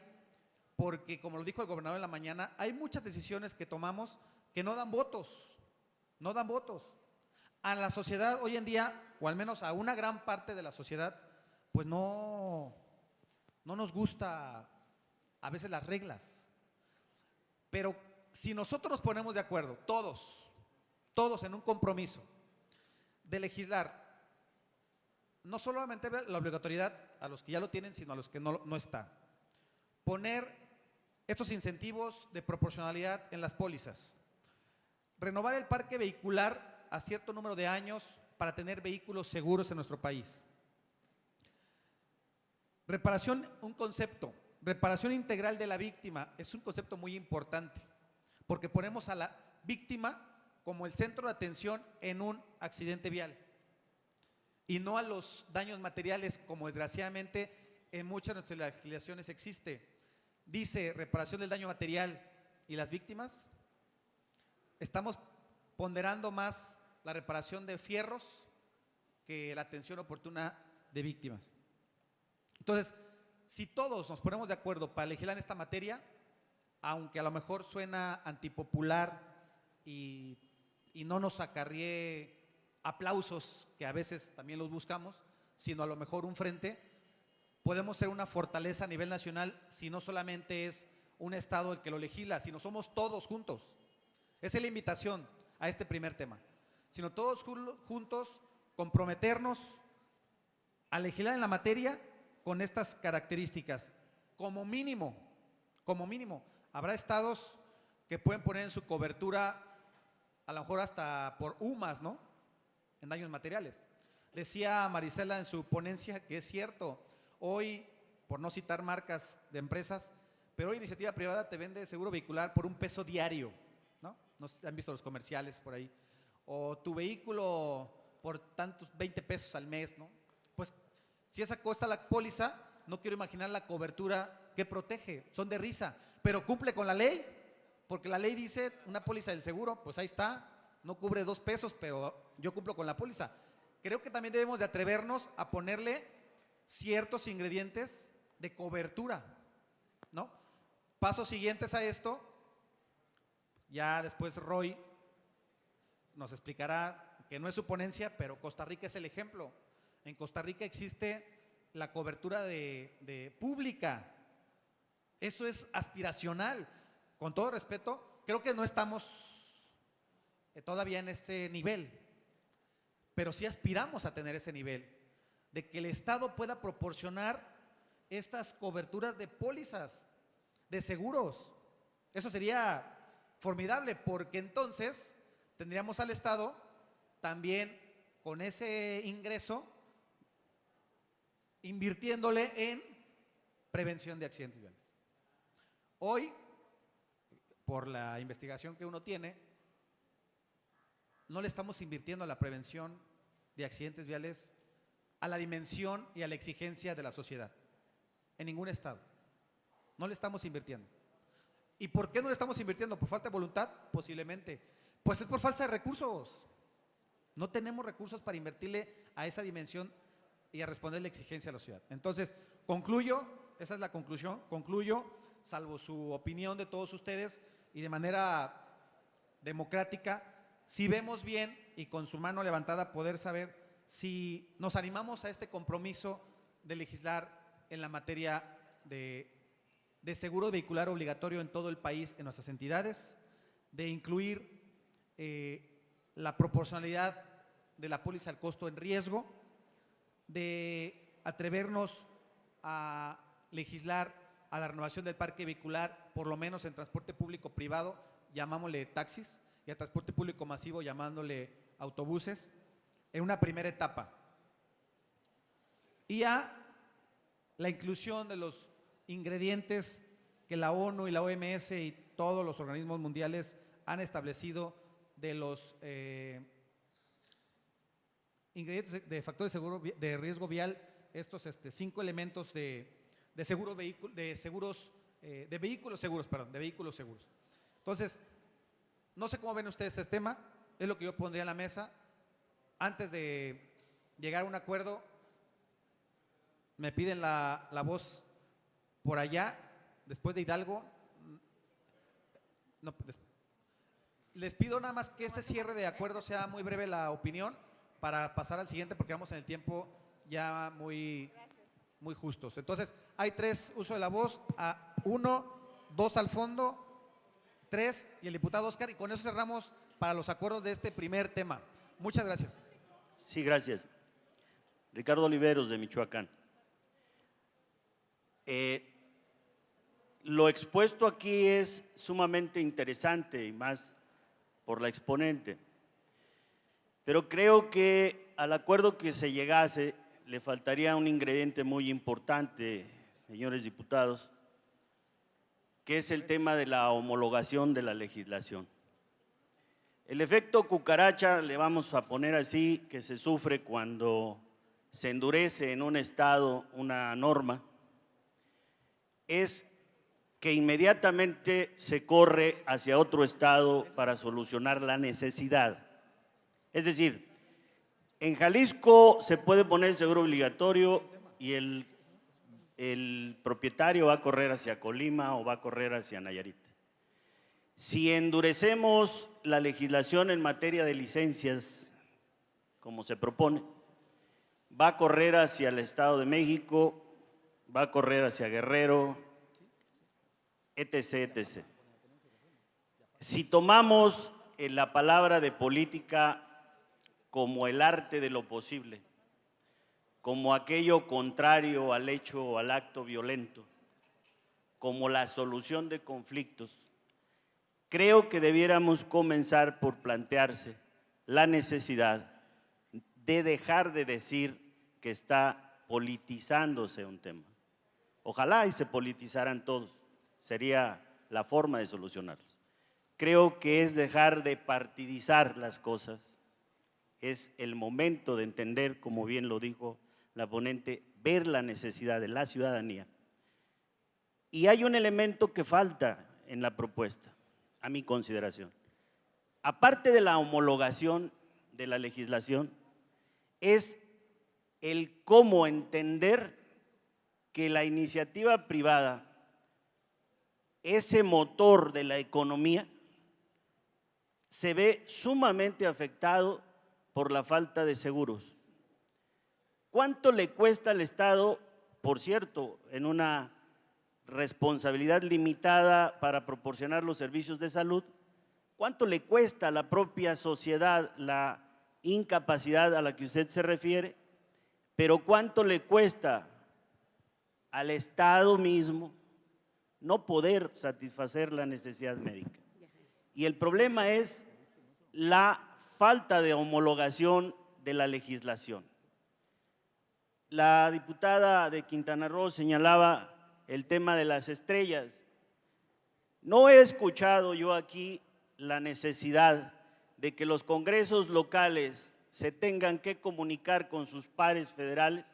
porque como lo dijo el gobernador en la mañana, hay muchas decisiones que tomamos que no dan votos, no dan votos. A la sociedad hoy en día, o al menos a una gran parte de la sociedad, pues no nos gusta a veces las reglas. Pero si nosotros nos ponemos de acuerdo, todos en un compromiso de legislar, no solamente la obligatoriedad a los que ya lo tienen, sino a los que no está. Poner estos incentivos de proporcionalidad en las pólizas. Renovar el parque vehicular a cierto número de años para tener vehículos seguros en nuestro país. Reparación, un concepto. Reparación integral de la víctima es un concepto muy importante, porque ponemos a la víctima como el centro de atención en un accidente vial y no a los daños materiales, como desgraciadamente en muchas de nuestras legislaciones existe. Dice reparación del daño material, y las víctimas estamos ponderando más la reparación de fierros que la atención oportuna de víctimas. Entonces, si todos nos ponemos de acuerdo para legislar en esta materia, aunque a lo mejor suena antipopular y no nos acarrie aplausos, que a veces también los buscamos, sino a lo mejor un frente, podemos ser una fortaleza a nivel nacional si no solamente es un estado el que lo legisla, sino somos todos juntos. Esa es la invitación a este primer tema, sino todos juntos comprometernos a legislar en la materia con estas características. Como mínimo, habrá estados que pueden poner en su cobertura a lo mejor hasta por UMAS, ¿no?, en daños materiales. Decía Marisela en su ponencia que es cierto, hoy, por no citar marcas de empresas, pero hoy iniciativa privada te vende seguro vehicular por $1 diario, ¿no? No sé si han visto los comerciales por ahí. O tu vehículo por tantos 20 pesos al mes, ¿no? Pues si esa cuesta la póliza, no quiero imaginar la cobertura que protege. Son de risa, pero cumple con la ley, porque la ley dice una póliza del seguro, pues ahí está, no cubre $2, pero yo cumplo con la póliza. Creo que también debemos de atrevernos a ponerle ciertos ingredientes de cobertura, ¿no? Pasos siguientes a esto, ya después Roy nos explicará que no es su ponencia, pero Costa Rica es el ejemplo. En Costa Rica existe la cobertura de pública. Eso es aspiracional. Con todo respeto, creo que no estamos todavía en ese nivel, pero sí aspiramos a tener ese nivel, de que el Estado pueda proporcionar estas coberturas de pólizas, de seguros. Eso sería formidable, porque entonces tendríamos al Estado también con ese ingreso invirtiéndole en prevención de accidentes viales. Hoy, por la investigación que uno tiene, no le estamos invirtiendo a la prevención de accidentes viales a la dimensión y a la exigencia de la sociedad, en ningún estado. No le estamos invirtiendo. ¿Y por qué no le estamos invirtiendo? ¿Por falta de voluntad? Posiblemente. Pues es por falta de recursos. No tenemos recursos para invertirle a esa dimensión y a responder la exigencia de la sociedad. Entonces, concluyo, esa es la conclusión, salvo su opinión de todos ustedes y de manera democrática, si vemos bien y con su mano levantada poder saber si nos animamos a este compromiso de legislar en la materia de seguro vehicular obligatorio en todo el país, en nuestras entidades, de incluir la proporcionalidad de la póliza al costo en riesgo, de atrevernos a legislar a la renovación del parque vehicular, por lo menos en transporte público privado, llamámosle taxis, y a transporte público masivo, llamándole autobuses, en una primera etapa. Y a la inclusión de los ingredientes que la ONU y la OMS y todos los organismos mundiales han establecido de los ingredientes de factores de riesgo vial, estos 5 elementos de vehículos seguros. Entonces, no sé cómo ven ustedes este tema, es lo que yo pondría en la mesa. Antes de llegar a un acuerdo, me piden la voz por allá, después de Hidalgo. No, les pido nada más que este cierre de acuerdo sea muy breve la opinión para pasar al siguiente, porque vamos en el tiempo ya muy justos. Entonces, hay 3 uso de la voz, 1, 2 al fondo, 3 y el diputado Oscar, y con eso cerramos para los acuerdos de este primer tema. Muchas gracias. Sí, gracias. Ricardo Oliveros, de Michoacán. Lo expuesto aquí es sumamente interesante y más por la exponente, pero creo que al acuerdo que se llegase le faltaría un ingrediente muy importante, señores diputados, que es el tema de la homologación de la legislación. El efecto cucaracha, le vamos a poner así, que se sufre cuando se endurece en un estado una norma, es que inmediatamente se corre hacia otro estado para solucionar la necesidad. Es decir, en Jalisco se puede poner el seguro obligatorio y el propietario va a correr hacia Colima o va a correr hacia Nayarit. Si endurecemos la legislación en materia de licencias, como se propone, va a correr hacia el Estado de México, va a correr hacia Guerrero, etc., etc. Si tomamos la palabra de política como el arte de lo posible, como aquello contrario al hecho o al acto violento, como la solución de conflictos, creo que debiéramos comenzar por plantearse la necesidad de dejar de decir que está politizándose un tema. Ojalá y se politizaran todos, sería la forma de solucionarlos. Creo que es dejar de partidizar las cosas, es el momento de entender, como bien lo dijo la ponente, ver la necesidad de la ciudadanía. Y hay un elemento que falta en la propuesta, a mi consideración. Aparte de la homologación de la legislación, es el cómo entender que la iniciativa privada, ese motor de la economía, se ve sumamente afectado por la falta de seguros. ¿Cuánto le cuesta al Estado, por cierto, en una responsabilidad limitada para proporcionar los servicios de salud? ¿Cuánto le cuesta a la propia sociedad la incapacidad a la que usted se refiere? Pero ¿cuánto le cuesta al Estado mismo no poder satisfacer la necesidad médica? Y el problema es la falta de homologación de la legislación. La diputada de Quintana Roo señalaba el tema de las estrellas. No he escuchado yo aquí la necesidad de que los congresos locales se tengan que comunicar con sus pares federales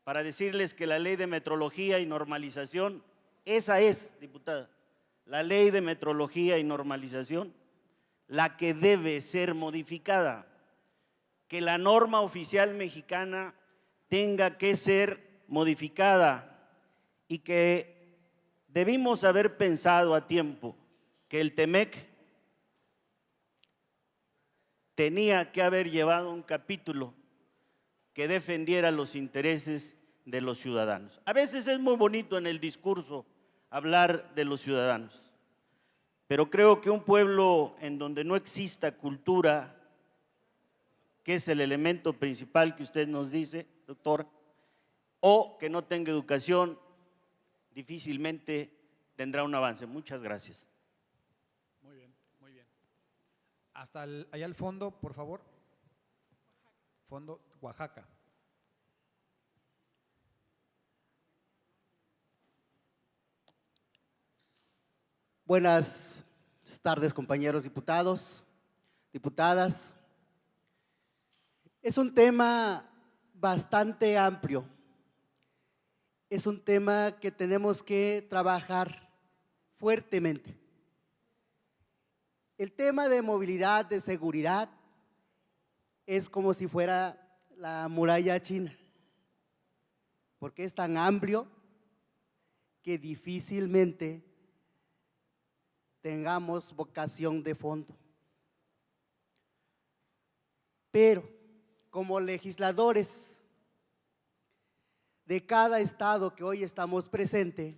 para decirles que la ley de metrología y normalización, esa es, diputada, la ley de metrología y normalización, la que debe ser modificada, que la norma oficial mexicana tenga que ser modificada y que debimos haber pensado a tiempo que el TEMEC tenía que haber llevado un capítulo que defendiera los intereses de los ciudadanos. A veces es muy bonito en el discurso hablar de los ciudadanos, pero creo que un pueblo en donde no exista cultura, que es el elemento principal que usted nos dice, doctor, o que no tenga educación, difícilmente tendrá un avance. Muchas gracias. Muy bien, muy bien. Hasta allá al fondo, por favor. Fondo, Oaxaca. Buenas tardes, compañeros diputados, diputadas. Es un tema bastante amplio. Es un tema que tenemos que trabajar fuertemente. El tema de movilidad, de seguridad, es como si fuera la muralla china, porque es tan amplio que difícilmente tengamos vocación de fondo. Pero como legisladores de cada estado que hoy estamos presentes,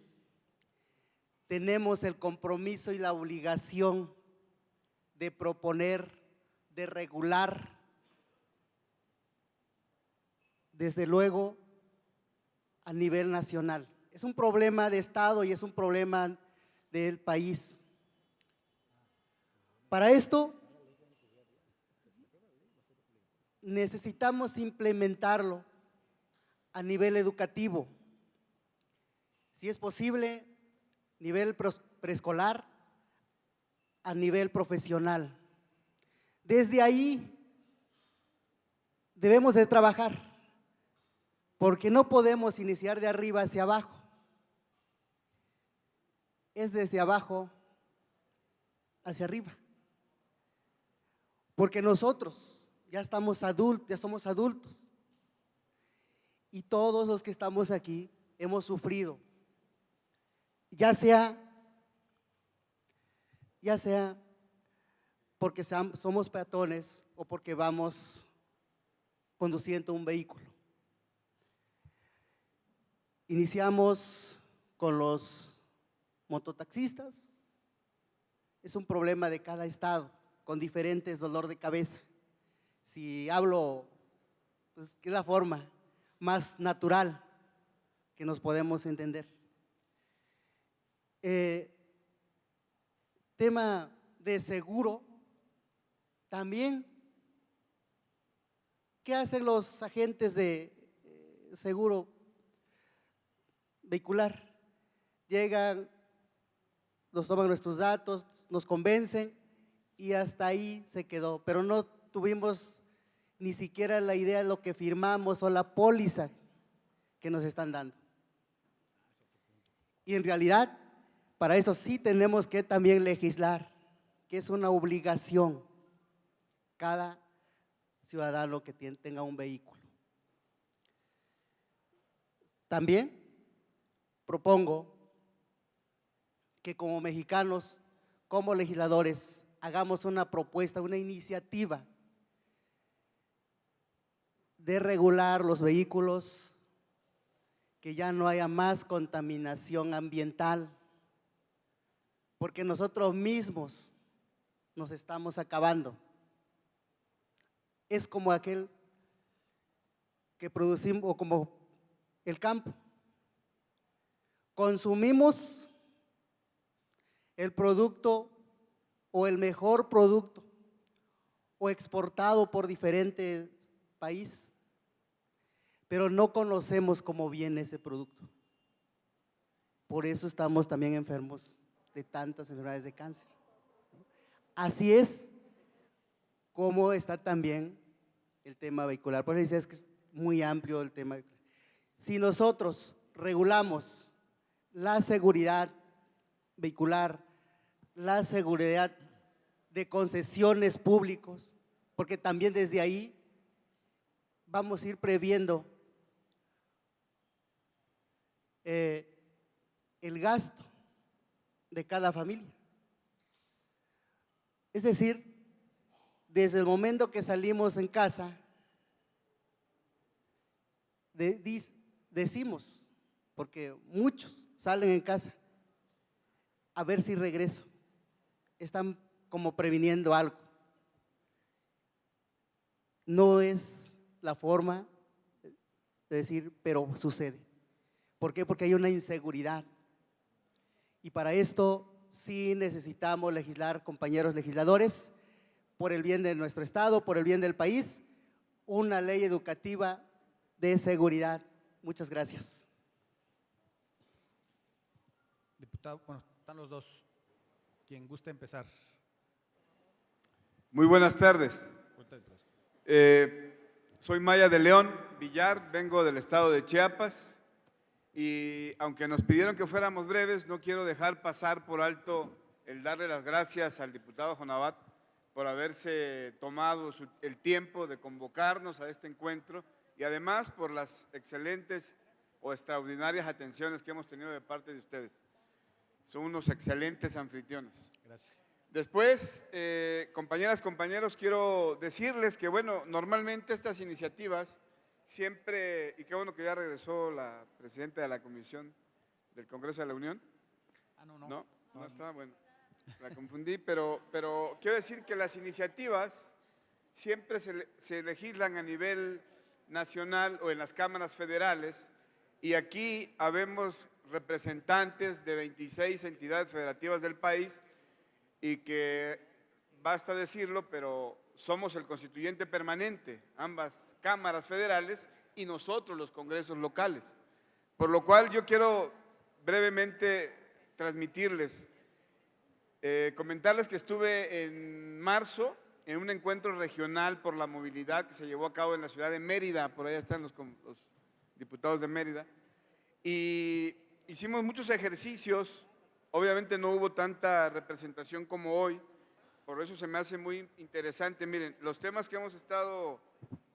tenemos el compromiso y la obligación de proponer, de regular, desde luego a nivel nacional. Es un problema de estado y es un problema del país. Para esto necesitamos implementarlo a nivel educativo, si es posible, nivel preescolar, a nivel profesional. Desde ahí debemos de trabajar, porque no podemos iniciar de arriba hacia abajo, es desde abajo hacia arriba, porque nosotros ya estamos adultos, ya somos adultos, y todos los que estamos aquí hemos sufrido, ya sea porque somos peatones o porque vamos conduciendo un vehículo. Iniciamos con los mototaxistas, es un problema de cada estado, con diferentes dolor de cabeza. Si hablo, pues que es la forma más natural que nos podemos entender. Tema de seguro, también, ¿qué hacen los agentes de seguro vehicular? Llegan, nos toman nuestros datos, nos convencen y hasta ahí se quedó, pero no tuvimos ni siquiera la idea de lo que firmamos o la póliza que nos están dando. Y en realidad, para eso sí tenemos que también legislar, que es una obligación cada ciudadano que tenga un vehículo. También propongo que como mexicanos, como legisladores, hagamos una propuesta, una iniciativa de regular los vehículos, que ya no haya más contaminación ambiental, porque nosotros mismos nos estamos acabando. Es como aquel que producimos, o como el campo. Consumimos el producto o el mejor producto o exportado por diferentes países, pero no conocemos cómo viene ese producto. Por eso estamos también enfermos de tantas enfermedades de cáncer. Así es como está también el tema vehicular. Por eso decía, es que es muy amplio el tema vehicular. Si nosotros regulamos la seguridad vehicular, la seguridad de concesiones públicos, porque también desde ahí vamos a ir previendo el gasto de cada familia. Es decir, desde el momento que salimos en casa, decimos, porque muchos salen en casa, a ver si regreso. Están como previniendo algo. No es la forma de decir, pero sucede. ¿Por qué? Porque hay una inseguridad. Y para esto sí necesitamos legislar, compañeros legisladores, por el bien de nuestro Estado, por el bien del país, una ley educativa de seguridad. Muchas gracias. Diputado, bueno, están los dos. Quien guste empezar. Muy buenas tardes. Soy Maya de León Villar, vengo del estado de Chiapas y aunque nos pidieron que fuéramos breves, no quiero dejar pasar por alto el darle las gracias al diputado Jonabat por haberse tomado el tiempo de convocarnos a este encuentro y además por las excelentes o extraordinarias atenciones que hemos tenido de parte de ustedes. Son unos excelentes anfitriones. Gracias. Después, compañeras, compañeros, quiero decirles que, bueno, normalmente estas iniciativas siempre, y qué bueno que ya regresó la presidenta de la Comisión del Congreso de la Unión. Ah, no. No está, bueno, la confundí, pero quiero decir que las iniciativas siempre se legislan a nivel nacional o en las cámaras federales y aquí habemos representantes de 26 entidades federativas del país y que, basta decirlo, pero somos el constituyente permanente, ambas cámaras federales y nosotros los congresos locales. Por lo cual yo quiero brevemente transmitirles, comentarles que estuve en marzo en un encuentro regional por la movilidad que se llevó a cabo en la ciudad de Mérida, por allá están los diputados de Mérida, y hicimos muchos ejercicios. Obviamente no hubo tanta representación como hoy, por eso se me hace muy interesante. Miren, los temas que hemos estado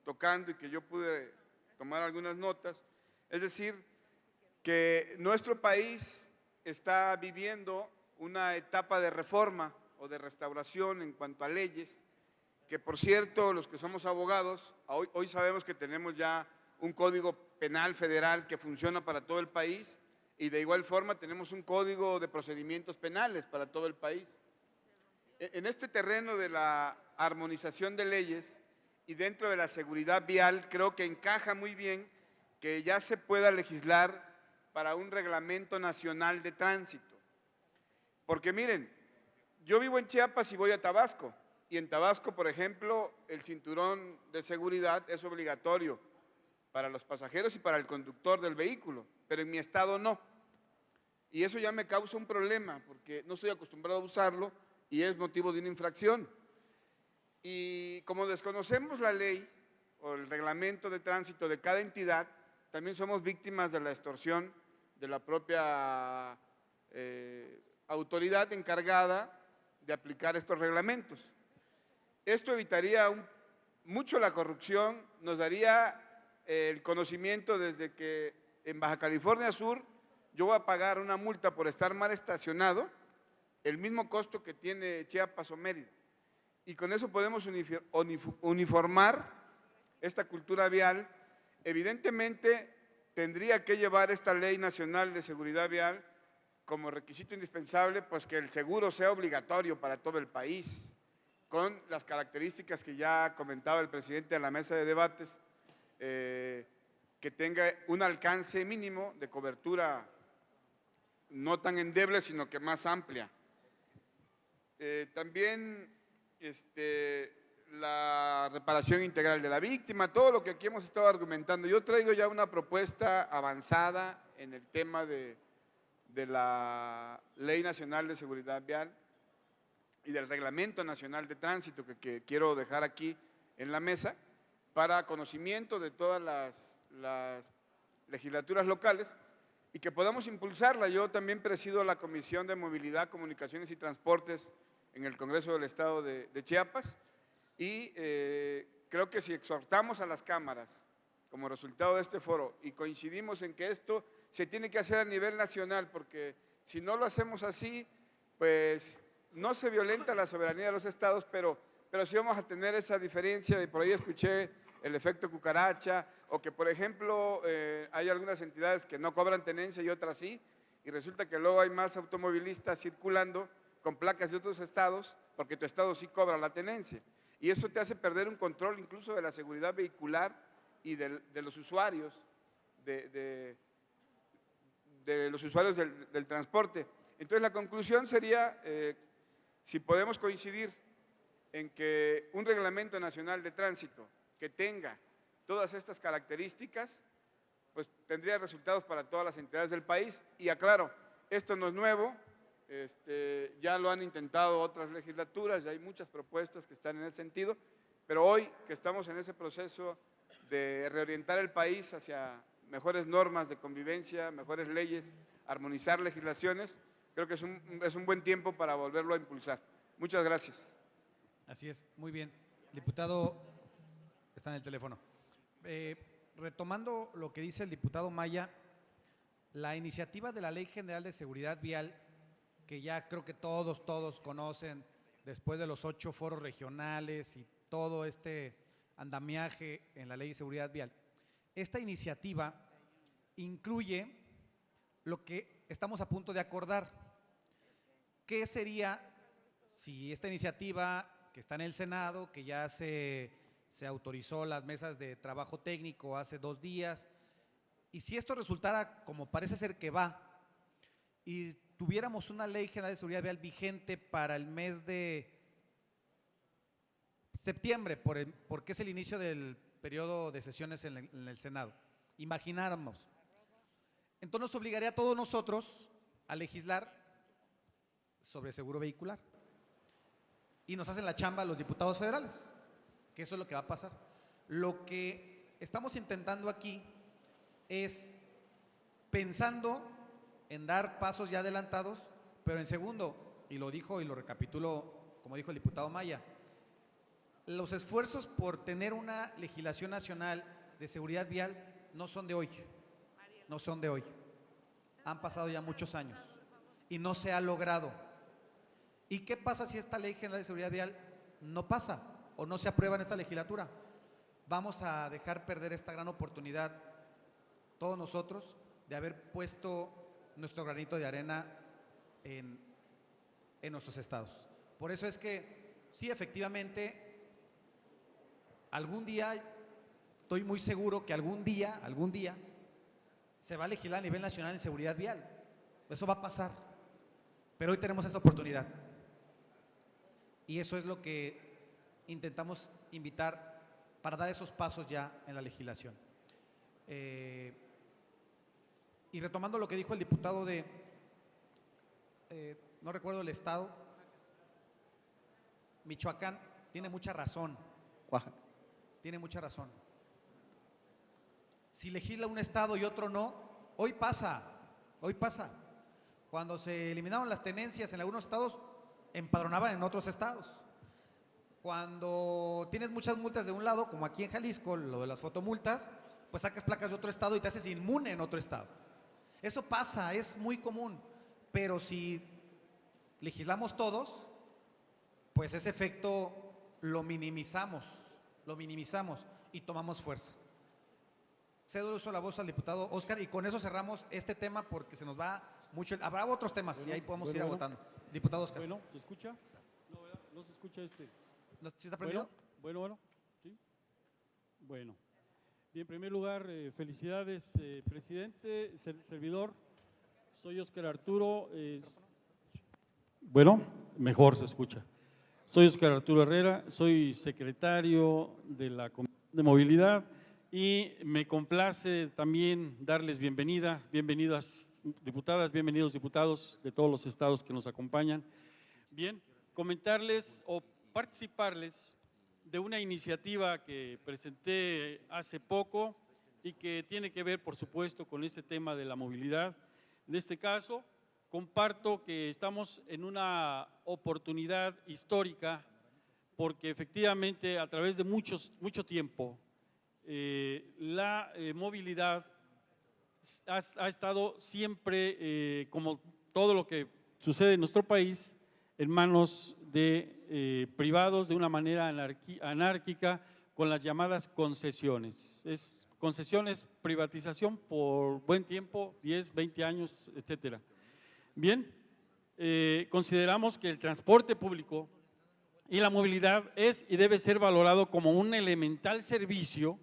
tocando y que yo pude tomar algunas notas, es decir, que nuestro país está viviendo una etapa de reforma o de restauración en cuanto a leyes, que por cierto, los que somos abogados, hoy sabemos que tenemos ya un código penal federal que funciona para todo el país, y de igual forma tenemos un código de procedimientos penales para todo el país. En este terreno de la armonización de leyes y dentro de la seguridad vial, creo que encaja muy bien que ya se pueda legislar para un reglamento nacional de tránsito. Porque miren, yo vivo en Chiapas y voy a Tabasco, y en Tabasco, por ejemplo, el cinturón de seguridad es obligatorio para los pasajeros y para el conductor del vehículo, pero en mi estado no. Y eso ya me causa un problema, porque no estoy acostumbrado a usarlo y es motivo de una infracción. Y como desconocemos la ley o el reglamento de tránsito de cada entidad, también somos víctimas de la extorsión de la propia autoridad encargada de aplicar estos reglamentos. Esto evitaría mucho la corrupción, nos daría el conocimiento desde que en Baja California Sur yo voy a pagar una multa por estar mal estacionado, el mismo costo que tiene Chiapas o Mérida. Y con eso podemos uniformar esta cultura vial. Evidentemente tendría que llevar esta Ley Nacional de Seguridad Vial como requisito indispensable, pues que el seguro sea obligatorio para todo el país, con las características que ya comentaba el presidente de la mesa de debates, que tenga un alcance mínimo de cobertura no tan endeble, sino que más amplia. También la reparación integral de la víctima, todo lo que aquí hemos estado argumentando. Yo traigo ya una propuesta avanzada en el tema de la Ley Nacional de Seguridad Vial y del Reglamento Nacional de Tránsito que quiero dejar aquí en la mesa para conocimiento de todas las legislaturas locales y que podamos impulsarla. Yo también presido la Comisión de Movilidad, Comunicaciones y Transportes en el Congreso del Estado de Chiapas y creo que si exhortamos a las cámaras como resultado de este foro y coincidimos en que esto se tiene que hacer a nivel nacional, porque si no lo hacemos así, pues no se violenta la soberanía de los estados, pero sí vamos a tener esa diferencia. Y por ahí escuché el efecto cucaracha, o que por ejemplo hay algunas entidades que no cobran tenencia y otras sí, y resulta que luego hay más automovilistas circulando con placas de otros estados, porque tu estado sí cobra la tenencia. Y eso te hace perder un control incluso de la seguridad vehicular y de los usuarios de los usuarios del transporte. Entonces la conclusión sería, si podemos coincidir en que un reglamento nacional de tránsito que tenga todas estas características, pues tendría resultados para todas las entidades del país. Y aclaro, esto no es nuevo, ya lo han intentado otras legislaturas, ya hay muchas propuestas que están en ese sentido, pero hoy que estamos en ese proceso de reorientar el país hacia mejores normas de convivencia, mejores leyes, armonizar legislaciones, creo que es un buen tiempo para volverlo a impulsar. Muchas gracias. Así es, muy bien. El diputado está en el teléfono. Retomando lo que dice el diputado Maya, la iniciativa de la Ley General de Seguridad Vial, que ya creo que todos conocen, después de los 8 foros regionales y todo este andamiaje en la Ley de Seguridad Vial, esta iniciativa incluye lo que estamos a punto de acordar. ¿Qué sería si esta iniciativa que está en el Senado, que ya se autorizó las mesas de trabajo técnico hace 2 días, y si esto resultara como parece ser que va, y tuviéramos una Ley General de Seguridad Vial vigente para el mes de septiembre, porque es el inicio del periodo de sesiones en el Senado, imagináramos, entonces nos obligaría a todos nosotros a legislar sobre seguro vehicular y nos hacen la chamba a los diputados federales, que eso es lo que va a pasar. Lo que estamos intentando aquí es pensando en dar pasos ya adelantados, pero en segundo, y lo dijo y lo recapitulo como dijo el diputado Maya, los esfuerzos por tener una legislación nacional de seguridad vial no son de hoy, no son de hoy. Han pasado ya muchos años y no se ha logrado. ¿Y qué pasa si esta Ley General de Seguridad Vial no pasa o no se aprueba en esta legislatura? Vamos a dejar perder esta gran oportunidad, todos nosotros, de haber puesto nuestro granito de arena en nuestros estados. Por eso es que, sí, efectivamente, algún día, estoy muy seguro que algún día, se va a legislar a nivel nacional en seguridad vial. Eso va a pasar. Pero hoy tenemos esta oportunidad. Y eso es lo que intentamos invitar para dar esos pasos ya en la legislación. Y retomando lo que dijo el diputado de, no recuerdo el estado, Michoacán, tiene mucha razón. Oaxaca. Tiene mucha razón. Si legisla un estado y otro no, hoy pasa. Cuando se eliminaron las tenencias en algunos estados, empadronaban en otros estados. Cuando tienes muchas multas de un lado, como aquí en Jalisco, lo de las fotomultas, pues sacas placas de otro estado y te haces inmune en otro estado. Eso pasa, es muy común, pero si legislamos todos, pues ese efecto lo minimizamos y tomamos fuerza. Cedo el uso de la voz al diputado Oscar y con eso cerramos este tema porque se nos va mucho. Habrá otros temas y ahí podemos ir agotando. Diputado Oscar. Bueno, ¿se escucha? No se escucha ¿Sí está prendido? Bueno, sí. Bueno. Bien, en primer lugar, felicidades, presidente, servidor. Soy Óscar Arturo. Bueno, mejor se escucha. Soy Óscar Arturo Herrera, soy secretario de la Comisión de Movilidad y me complace también darles bienvenidas diputadas, bienvenidos diputados de todos los estados que nos acompañan. Bien, comentarles o participarles de una iniciativa que presenté hace poco y que tiene que ver, por supuesto, con este tema de la movilidad. En este caso, comparto que estamos en una oportunidad histórica porque efectivamente a través de mucho tiempo la movilidad ha estado siempre, como todo lo que sucede en nuestro país, en manos de privados de una manera anárquica con las llamadas concesiones. Concesiones, privatización por buen tiempo, 10, 20 años, etcétera. Bien, consideramos que el transporte público y la movilidad es y debe ser valorado como un elemental servicio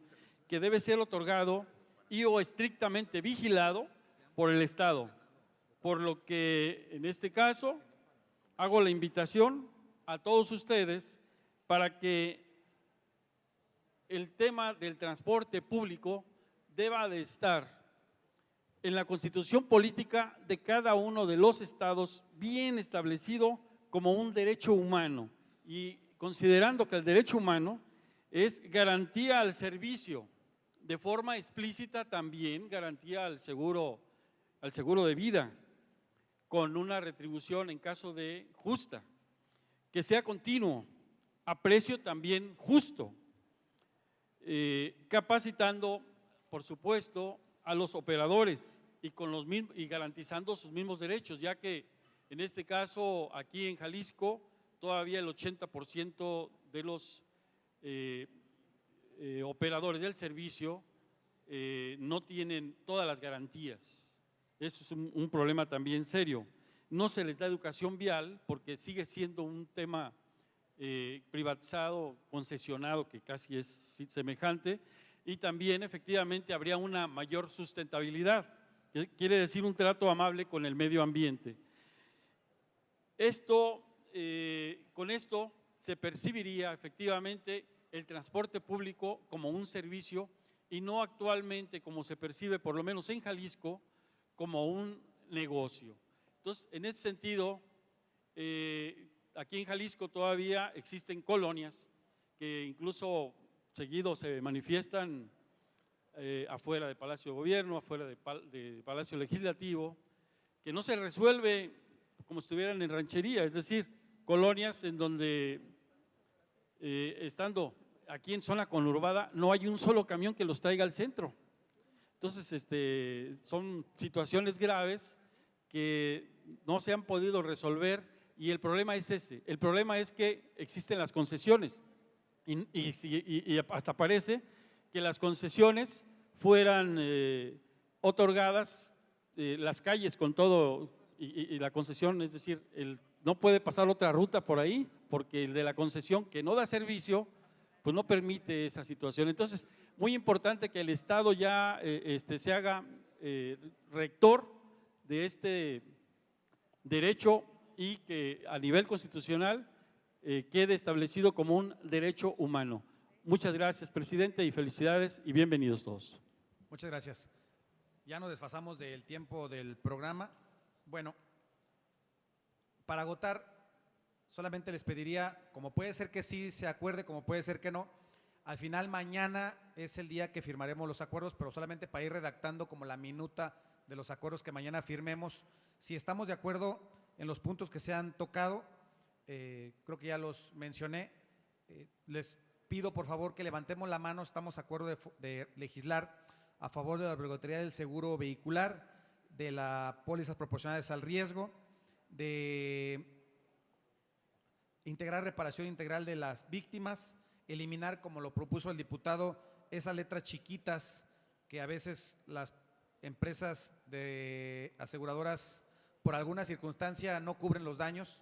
que debe ser otorgado y o estrictamente vigilado por el Estado. Por lo que en este caso hago la invitación a todos ustedes para que el tema del transporte público deba de estar en la Constitución política de cada uno de los estados bien establecido como un derecho humano, y considerando que el derecho humano es garantía al servicio, de forma explícita también garantía al seguro de vida, con una retribución en caso de justa, que sea continuo, a precio también justo, capacitando, por supuesto, a los operadores y garantizando sus mismos derechos, ya que en este caso aquí en Jalisco todavía el 80% de los operadores del servicio no tienen todas las garantías. Eso es un problema también serio. No se les da educación vial porque sigue siendo un tema privatizado, concesionado, que casi es semejante, y también efectivamente habría una mayor sustentabilidad, que quiere decir un trato amable con el medio ambiente. Con esto se percibiría efectivamente el transporte público como un servicio y no actualmente como se percibe, por lo menos en Jalisco, como un negocio. Entonces, en ese sentido, aquí en Jalisco todavía existen colonias que incluso seguido se manifiestan afuera del Palacio de Gobierno, afuera del Palacio Legislativo, que no se resuelve como si estuvieran en ranchería, es decir, colonias en donde estando aquí en zona conurbada no hay un solo camión que los traiga al centro. Entonces, son situaciones graves que no se han podido resolver y el problema es ese. El problema es que existen las concesiones y hasta parece que las concesiones fueran otorgadas, las calles con todo y la concesión, es decir, no puede pasar otra ruta por ahí porque el de la concesión que no da servicio pues no permite esa situación. Entonces, muy importante que el Estado ya se haga rector de este derecho y que a nivel constitucional quede establecido como un derecho humano. Muchas gracias, presidente, y felicidades y bienvenidos todos. Muchas gracias. Ya nos desfasamos del tiempo del programa. Bueno, para agotar, solamente les pediría, como puede ser que sí se acuerde, como puede ser que no, al final mañana es el día que firmaremos los acuerdos, pero solamente para ir redactando como la minuta de los acuerdos que mañana firmemos. Si estamos de acuerdo en los puntos que se han tocado, creo que ya los mencioné, les pido por favor que levantemos la mano. Estamos de acuerdo de legislar a favor de la obligatoriedad del seguro vehicular, de las pólizas proporcionales al riesgo, de integrar reparación integral de las víctimas, eliminar, como lo propuso el diputado, esas letras chiquitas que a veces las empresas de aseguradoras por alguna circunstancia no cubren los daños,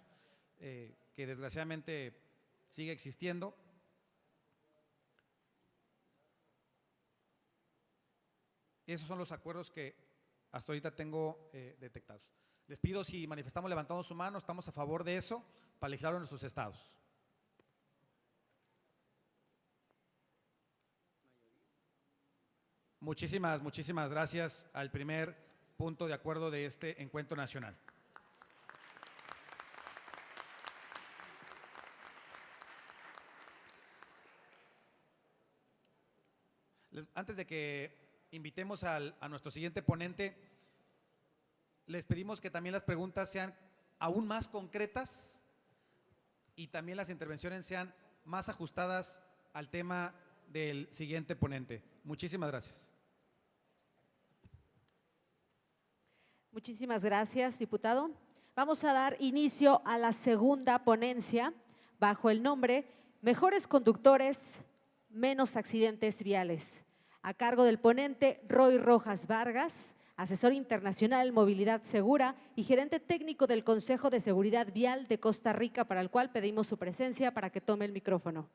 que desgraciadamente sigue existiendo. Esos son los acuerdos que hasta ahorita tengo detectados. Les pido, si manifestamos levantando su mano, estamos a favor de eso para legislar en nuestros estados. Muchísimas gracias al primer punto de acuerdo de este encuentro nacional. Antes de que invitemos a nuestro siguiente ponente, les pedimos que también las preguntas sean aún más concretas y también las intervenciones sean más ajustadas al tema del siguiente ponente. Muchísimas gracias. Muchísimas gracias, diputado. Vamos a dar inicio a la segunda ponencia bajo el nombre Mejores conductores, menos accidentes viales, a cargo del ponente Roy Rojas Vargas, asesor internacional Movilidad Segura y gerente técnico del Consejo de Seguridad Vial de Costa Rica, para el cual pedimos su presencia para que tome el micrófono.